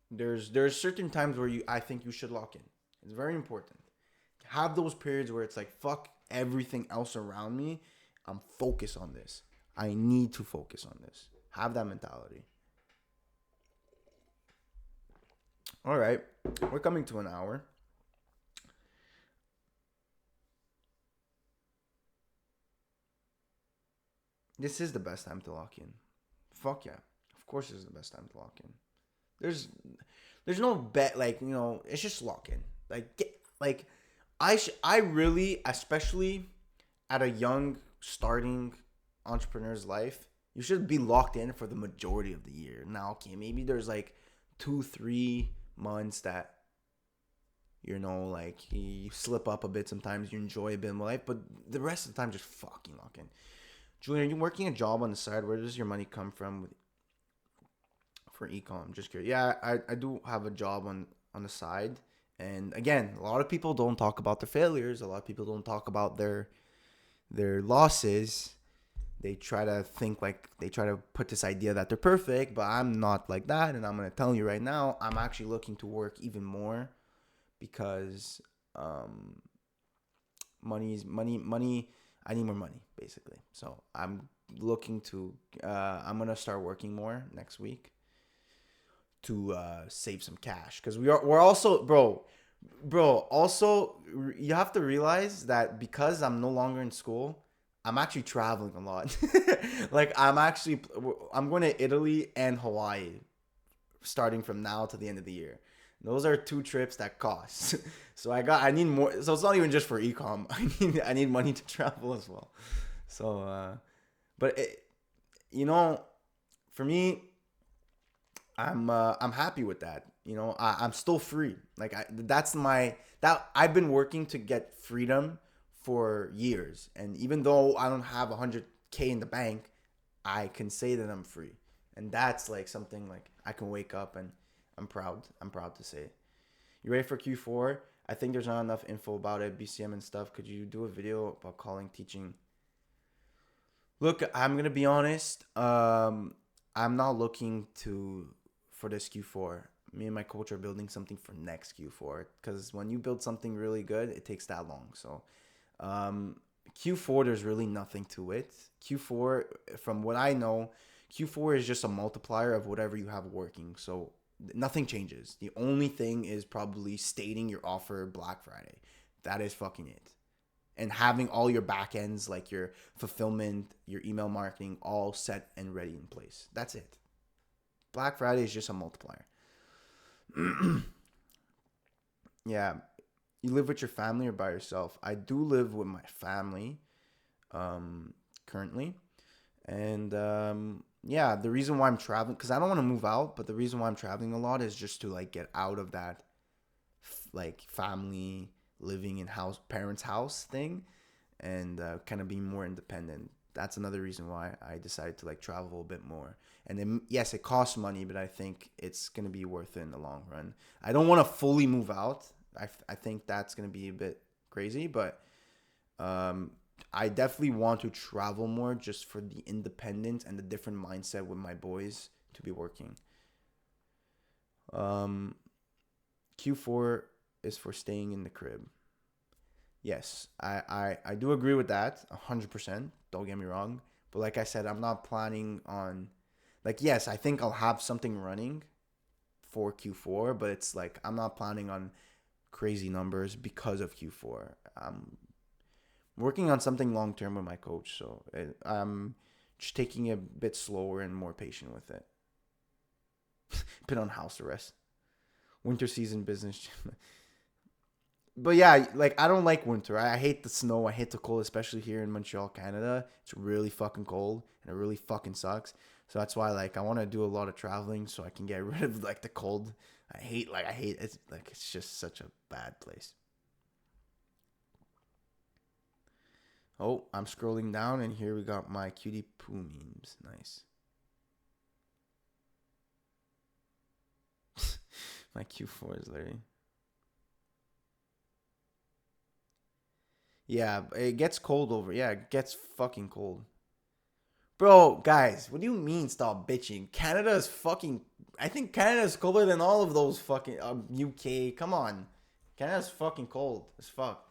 There's certain times where I think you should lock in. It's very important. Have those periods where it's like fuck everything else around me. I'm focused on this. I need to focus on this. Have that mentality. All right, we're coming to an hour. This is the best time to lock in. Fuck yeah. Of course, this is the best time to lock in. There's there's no bet, like, it's just lock in. Like like I really, especially at a young starting entrepreneur's life, you should be locked in for the majority of the year. Now, okay, maybe there's like 2-3 months that like you slip up a bit sometimes, you enjoy a bit more life, but the rest of the time just fucking lock in. Julian, are you working a job on the side? Where does your money come from for ecom? Just curious. Yeah, I do have a job on the side. And again, a lot of people don't talk about their failures. A lot of people don't talk about their losses. They try to put this idea that they're perfect, but I'm not like that. And I'm going to tell you right now, I'm actually looking to work even more because money. I need more money, basically. So I'm looking to, I'm going to start working more next week to save some cash. Because we're also, also, you have to realize that because I'm no longer in school, I'm actually traveling a lot. Like, I'm going to Italy and Hawaii starting from now to the end of the year. Those are 2 trips that cost. So I need more. So it's not even just for ecom. I need money to travel as well. So, but for me, I'm happy with that. I'm still free. Like I've been working to get freedom for years, and even though I don't have 100K in the bank, I can say that I'm free, and that's like something like I can wake up and I'm proud. I'm proud to say. You ready for Q4? I think there's not enough info about it, BCM and stuff. Could you do a video about calling, teaching? Look, I'm gonna be honest. I'm not looking for this Q4. Me and my coach are building something for next Q4, because when you build something really good, it takes that long. So, Q4, there's really nothing to it. Q4, from what I know, Q4 is just a multiplier of whatever you have working. So nothing changes. The only thing is probably stating your offer Black Friday. That is fucking it. And having all your back ends, like your fulfillment, your email marketing, all set and ready in place. That's it. Black Friday is just a multiplier. Yeah. You live with your family or by yourself? I do live with my family currently. And yeah, the reason why I'm traveling, because I don't want to move out, but the reason why I'm traveling a lot is just to like get out of that like family living in parents' house thing, and kind of being more independent. That's another reason why I decided to like travel a bit more. And then, yes, it costs money, but I think it's going to be worth it in the long run. I don't want to fully move out. I think that's going to be a bit crazy, but I definitely want to travel more just for the independence and the different mindset with my boys to be working. Q4 is for staying in the crib. Yes, I do agree with that 100%. Don't get me wrong. But like I said, I'm not planning on, like, yes, I think I'll have something running for Q4, but it's like I'm not planning on crazy numbers because of Q4. I'm working on something long term with my coach, so I'm just taking it a bit slower and more patient with it. Been on house arrest. Winter season business. But yeah, like I don't like winter. I hate the snow. I hate the cold, especially here in Montreal, Canada. It's really fucking cold and it really fucking sucks. So that's why like I want to do a lot of traveling so I can get rid of like the cold. I hate it's like it's just such a bad place. Oh, I'm scrolling down and here we got my cutie poo memes. Nice. My Q4 is Larry. Yeah, it gets cold over. Yeah, it gets fucking cold. Bro, guys, what do you mean stop bitching? Canada is fucking. I think Canada is colder than all of those fucking UK. Come on, Canada's fucking cold as fuck.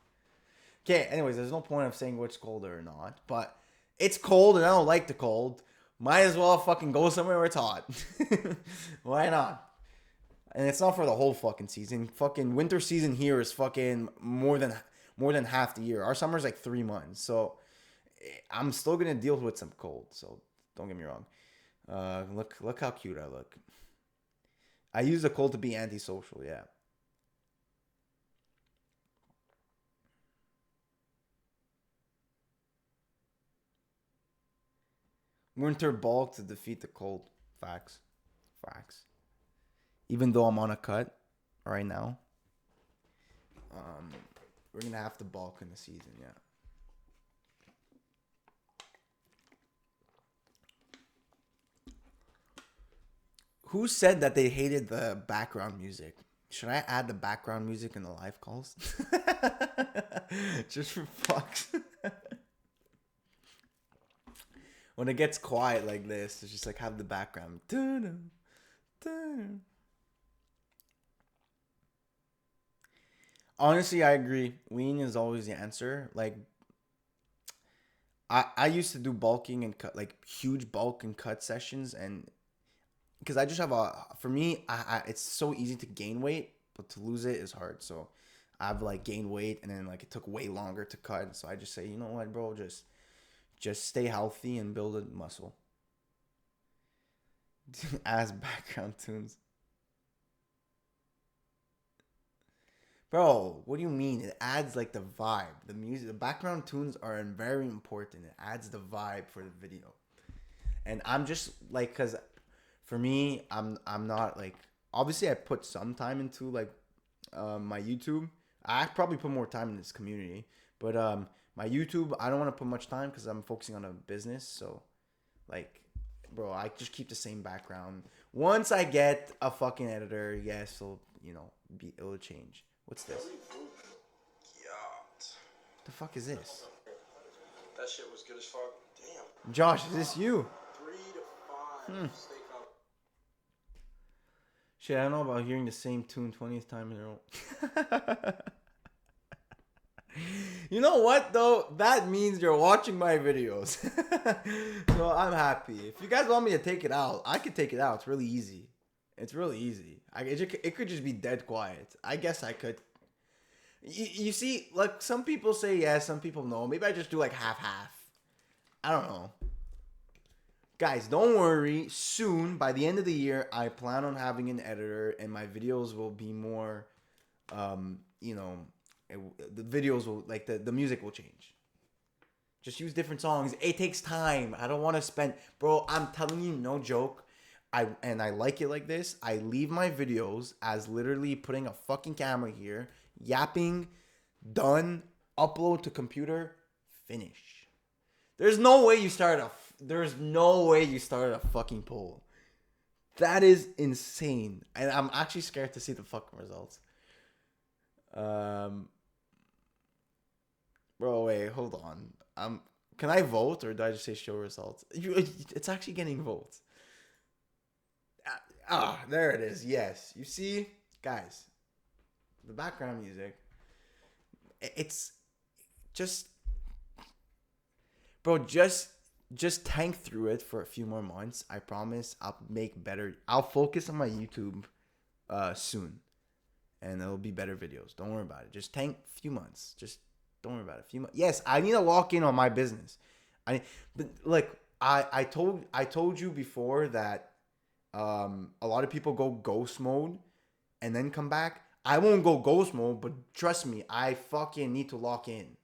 Okay, anyways, there's no point of saying which colder or not, but it's cold and I don't like the cold. Might as well fucking go somewhere where it's hot. Why not? And it's not for the whole fucking season. Fucking winter season here is fucking more than half the year. Our summer's like 3 months, so I'm still gonna deal with some cold. So don't get me wrong. Look how cute I look. I use the cold to be antisocial. Yeah. Winter bulk to defeat the cold. Facts. Facts. Even though I'm on a cut right now, um, we're gonna have to bulk in the season. Yeah. Who said that they hated the background music? Should I add the background music in the live calls? Just for fucks. When it gets quiet like this, it's just like have the background. Honestly, I agree. Lean is always the answer. Like I used to do bulking and cut like huge bulk and cut sessions, and because I just have a for me, it's so easy to gain weight, but to lose it is hard. So I've like gained weight, and then like it took way longer to cut. So I just say, you know what, bro, just stay healthy and build a muscle. As background tunes. Bro, what do you mean? It adds like the vibe. The music, the background tunes are very important. It adds the vibe for the video. And I'm just like, cause for me, I'm not like. Obviously, I put some time into like my YouTube. I probably put more time in this community, but my YouTube, I don't want to put much time because I'm focusing on a business. So, like, bro, I just keep the same background. Once I get a fucking editor, yes, it'll change. What's this? The fuck is this? That shit was good as fuck. Damn. Josh, is this you? 3 to 5 steak up. Shit, I don't know about hearing the same tune 20th time in a row. You know what though? That means you're watching my videos. So I'm happy. If you guys want me to take it out, I could take it out. It's really easy. It's really easy. It could just be dead quiet. I guess I could. You see, like some people say yes, some people no. Maybe I just do like half. I don't know. Guys, don't worry. Soon, by the end of the year, I plan on having an editor, and my videos will be more, you know, the videos will like the music will change. Just use different songs. It takes time. I don't want to spend, bro. I'm telling you, no joke. I like it like this. I leave my videos as literally putting a fucking camera here, yapping, done, upload to computer, finish. There's no way you started a fucking poll. That is insane. And I'm actually scared to see the fucking results. Bro, wait, hold on. Can I vote or do I just say show results? It's actually getting votes. There it is. Yes. You see, guys, the background music. It's just, bro, just tank through it for a few more months. I promise I'll make better. I'll focus on my YouTube soon, and it'll be better videos. Don't worry about it. Just tank a few months. Just don't worry about it. A few months. Yes, I need to lock in on my business. I told you before that a lot of people go ghost mode and then come back. I won't go ghost mode, but trust me, I fucking need to lock in.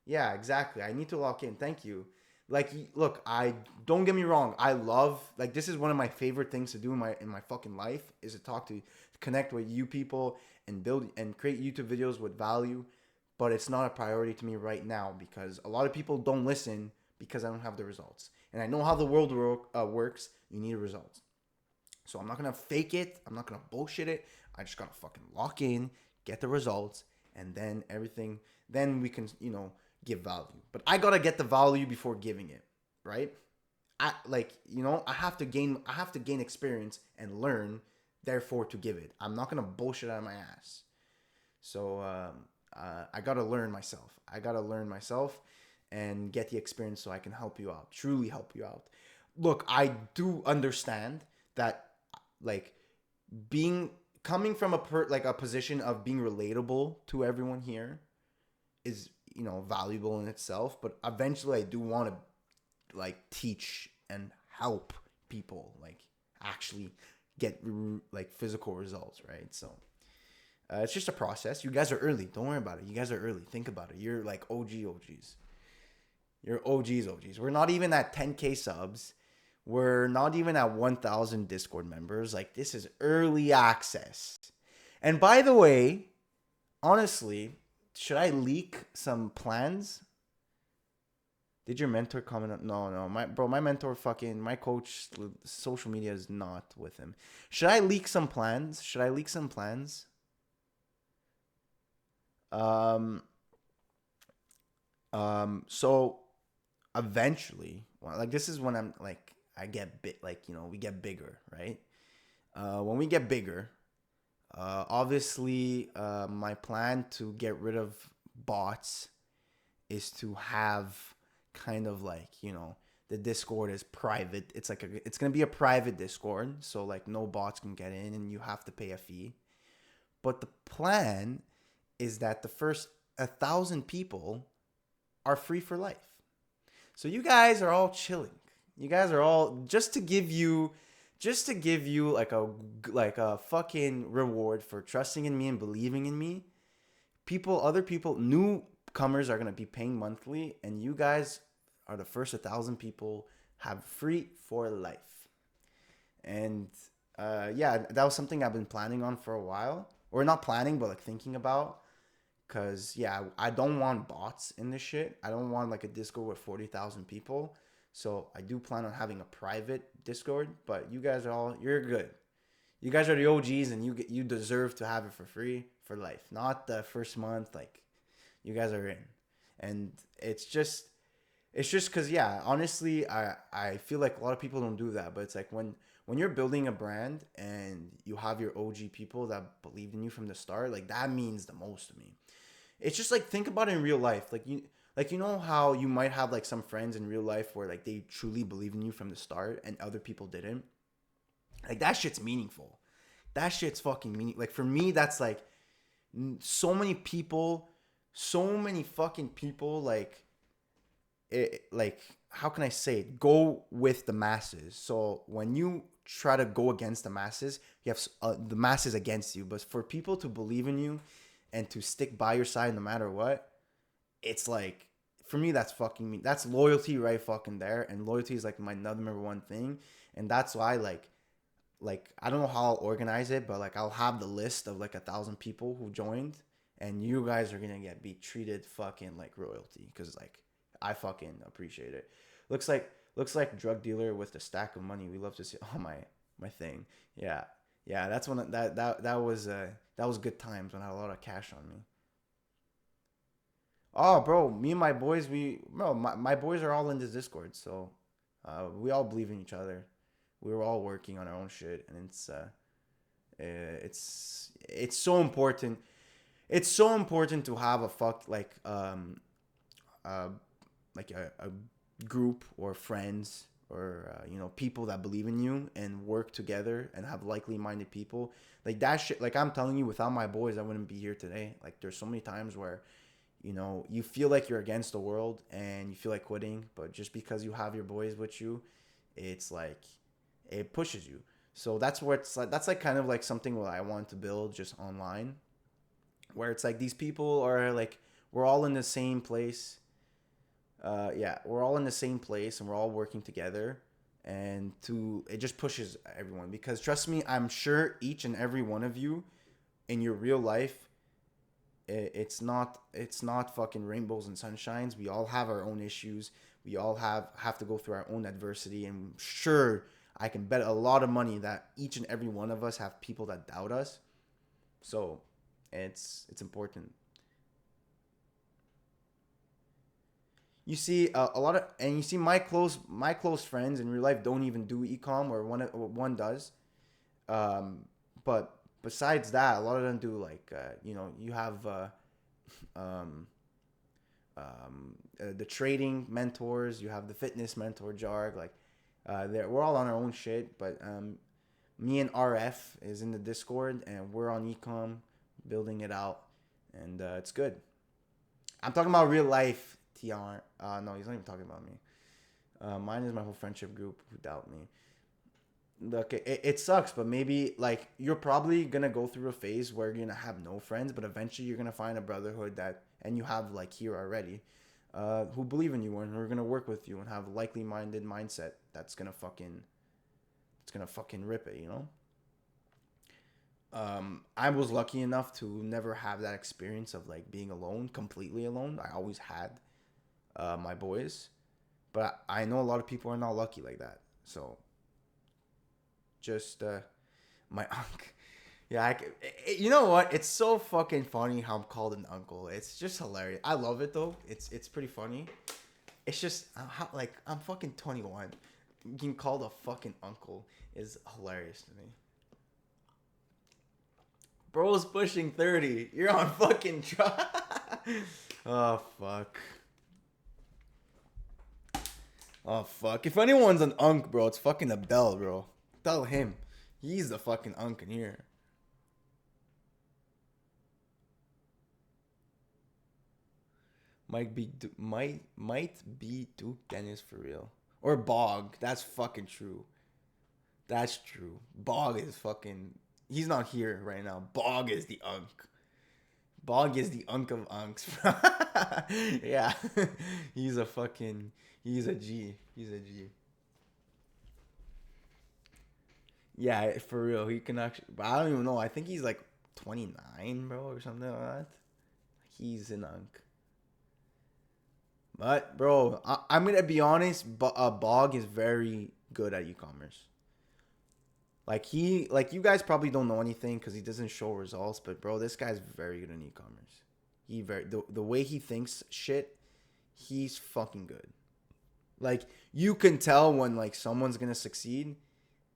Yeah, exactly. I need to lock in. Thank you. Like, look, I don't get me wrong. I love like this is one of my favorite things to do in my fucking life is to connect with you people and build and create YouTube videos with value. But it's not a priority to me right now because a lot of people don't listen because I don't have the results. And I know how the world works. You need results. So I'm not gonna fake it. I'm not gonna bullshit it. I just gotta fucking lock in, get the results, and then then we can, give value. But I gotta get the value before giving it, right? I have to gain experience and learn, therefore to give it. I'm not gonna bullshit out of my ass. So I gotta learn myself. And get the experience so I can help you out, truly help you out. Look, I do understand that, like, coming from a position of being relatable to everyone here is, valuable in itself. But eventually, I do want to, like, teach and help people, like, actually get, like, physical results, right? So it's just a process. You guys are early. Don't worry about it. You guys are early. Think about it. You're like OGs. You're OGs. We're not even at 10K subs. We're not even at 1,000 Discord members. Like, this is early access. And by the way, honestly, should I leak some plans? Did your mentor comment on? No. My mentor my coach, social media is not with him. Should I leak some plans? So eventually, like, this is when I'm like, I get we get bigger, right? When we get bigger, obviously, my plan to get rid of bots is to have kind of like, the Discord is private. It's going to be a private Discord. So, like, no bots can get in and you have to pay a fee. But the plan is that the first 1,000 people are free for life. So you guys are all chilling. You guys are all just to give you like a fucking reward for trusting in me and believing in me. Other people, newcomers are gonna be paying monthly, and you guys are the first 1,000 people have free for life. And that was something I've been planning on for a while, or not planning, but like thinking about. Because, I don't want bots in this shit. I don't want, like, a Discord with 40,000 people. So I do plan on having a private Discord. But you guys you're good. You guys are the OGs, and you deserve to have it for free for life. Not the first month. Like, you guys are in. And it's just because, honestly, I feel like a lot of people don't do that. But it's like when you're building a brand and you have your OG people that believed in you from the start, like, that means the most to me. It's just like, think about it in real life. Like, you know how you might have, like, some friends in real life where, like, they truly believe in you from the start and other people didn't. Like, that shit's meaningful. That shit's fucking meaningful. Like, for me, that's like so many fucking people, like, how can I say it? Go with the masses. So when you try to go against the masses, you have the masses against you. But for people to believe in you and to stick by your side no matter what, it's like, for me, that's fucking me. That's loyalty right fucking there. And loyalty is like my number one thing. And that's why, like, I don't know how I'll organize it, but, like, I'll have the list of, like, 1,000 people who joined, and you guys are gonna be treated fucking like royalty, because, like, I fucking appreciate it. Looks like drug dealer with a stack of money. We love to see. Oh, my thing. Yeah. That's when that was good times when I had a lot of cash on me. Oh, bro, me and my boys, my boys are all in this Discord, so we all believe in each other. We were all working on our own shit, and it's so important. It's so important to have a group or friends or people that believe in you and work together and have likely-minded people. Like, that shit. Like, I'm telling you, without my boys, I wouldn't be here today. Like, there's so many times where you feel like you're against the world and you feel like quitting, but just because you have your boys with you, it's like it pushes you. So that's where it's like, that's like kind of like something what I want to build just online, where it's like these people are like, we're all in the same place. We're all in the same place and we're all working together, and it just pushes everyone, because trust me, I'm sure each and every one of you in your real life, it's not fucking rainbows and sunshines. We all have our own issues. We all have to go through our own adversity, and sure, I can bet a lot of money that each and every one of us have people that doubt us. So it's important. you see a lot of, and you see my close friends in real life don't even do ecom, or one does. But besides that, a lot of them do, like, you have the trading mentors, you have the fitness mentor Jarg, like, we're all on our own shit, but me and RF is in the Discord, and we're on ecom building it out, and it's good. I'm talking about real life TR. No, he's not even talking about me. Mine is my whole friendship group who doubt me. Look, it sucks, but maybe, like, you're probably gonna go through a phase where you're gonna have no friends, but eventually you're gonna find a brotherhood and you have, like, here already, who believe in you and who are gonna work with you and have likely minded mindset that's gonna fucking rip it, I was lucky enough to never have that experience of, like, being alone, completely alone. I always had my boys, but I know a lot of people are not lucky like that. So just my uncle. Yeah, you know what? It's so fucking funny how I'm called an uncle. It's just hilarious. I love it though. It's pretty funny. It's just like, I'm fucking 21. Being called a fucking uncle is hilarious to me. Bro's pushing 30. You're on fucking try. Oh fuck. Oh fuck. If anyone's an unk, bro, it's fucking Abdel, bro. Tell him. He's the fucking unk in here. Might be Duke Dennis for real. Or Bog. That's fucking true. That's true. Bog is fucking... He's not here right now. Bog is the unk. Bog is the unk of unks. Yeah. He's a G. He's a G. Yeah, for real. He can actually... But I don't even know. I think he's like 29, bro, or something like that. He's an unk. But, bro, I'm going to be honest. Bog is very good at e-commerce. Like, you guys probably don't know anything because he doesn't show results. But, bro, this guy's very good in e-commerce. The way he thinks shit, he's fucking good. Like, you can tell when, like, someone's going to succeed.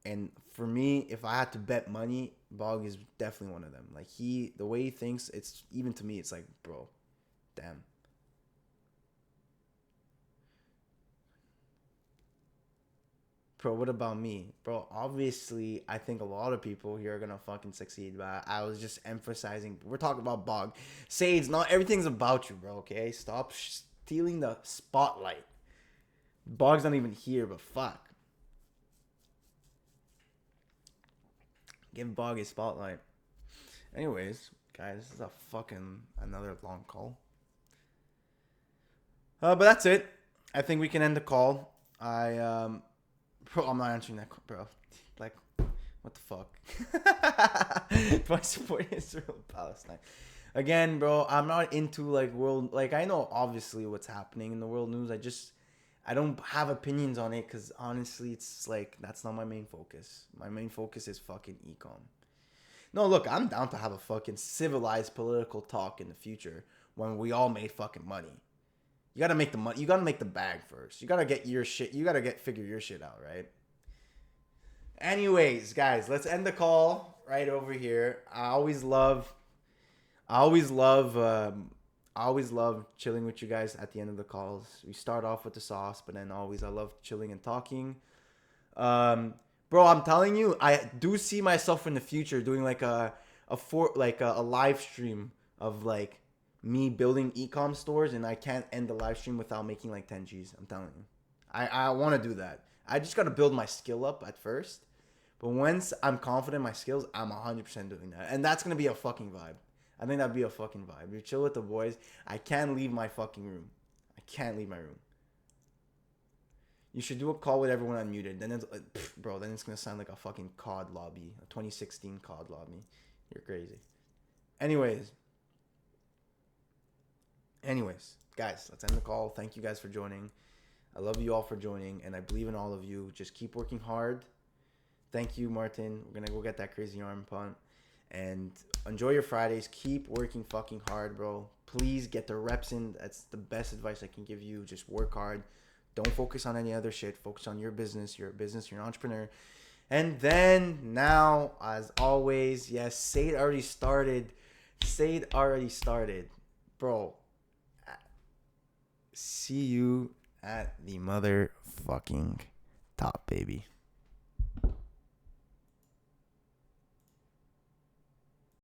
And for me, if I had to bet money, Bog is definitely one of them. Like, the way he thinks, it's, even to me, it's like, bro, damn. Bro, what about me? Bro, obviously, I think a lot of people here are going to fucking succeed, but I was just emphasizing, we're talking about Bog. Sage, not everything's about you, bro, okay? Stop stealing the spotlight. Bog's not even here, but fuck. Give Bog a spotlight. Anyways, guys, this is a fucking another long call. But that's it. I think we can end the call. Bro, I'm not answering that, bro. Like, what the fuck? Do I support Israel Palestine? Again, bro, I'm not into, like, world... Like, I know, obviously, what's happening in the world news. I don't have opinions on it because, honestly, it's, like, that's not my main focus. My main focus is fucking ecom. No, look, I'm down to have a fucking civilized political talk in the future when we all made fucking money. You gotta make the money. You gotta make the bag first. You gotta get your shit. You gotta figure your shit out, right? Anyways, guys, let's end the call right over here. I always love chilling with you guys at the end of the calls. We start off with the sauce, but then I love chilling and talking. Bro, I'm telling you, I do see myself in the future doing like a live stream of like me building ecom stores, and I can't end the live stream without making like 10 G's. I'm telling you. I want to do that. I just got to build my skill up at first. But once I'm confident in my skills, I'm 100% doing that. And that's going to be a fucking vibe. I think that'd be a fucking vibe. You chill with the boys. I can't leave my fucking room. I can't leave my room. You should do a call with everyone unmuted. Then it's, bro, then it's going to sound like a fucking COD lobby. A 2016 COD lobby. You're crazy. Anyways, guys, let's end the call. Thank you guys for joining. I love you all for joining, and I believe in all of you. Just keep working hard. Thank you, Martin. We're going to go get that crazy arm punt. And enjoy your Fridays. Keep working fucking hard, bro. Please get the reps in. That's the best advice I can give you. Just work hard. Don't focus on any other shit. Focus on your business. You're a business. You're an entrepreneur. And then now, as always, yes, Said already started. Bro, see you at the motherfucking top, baby.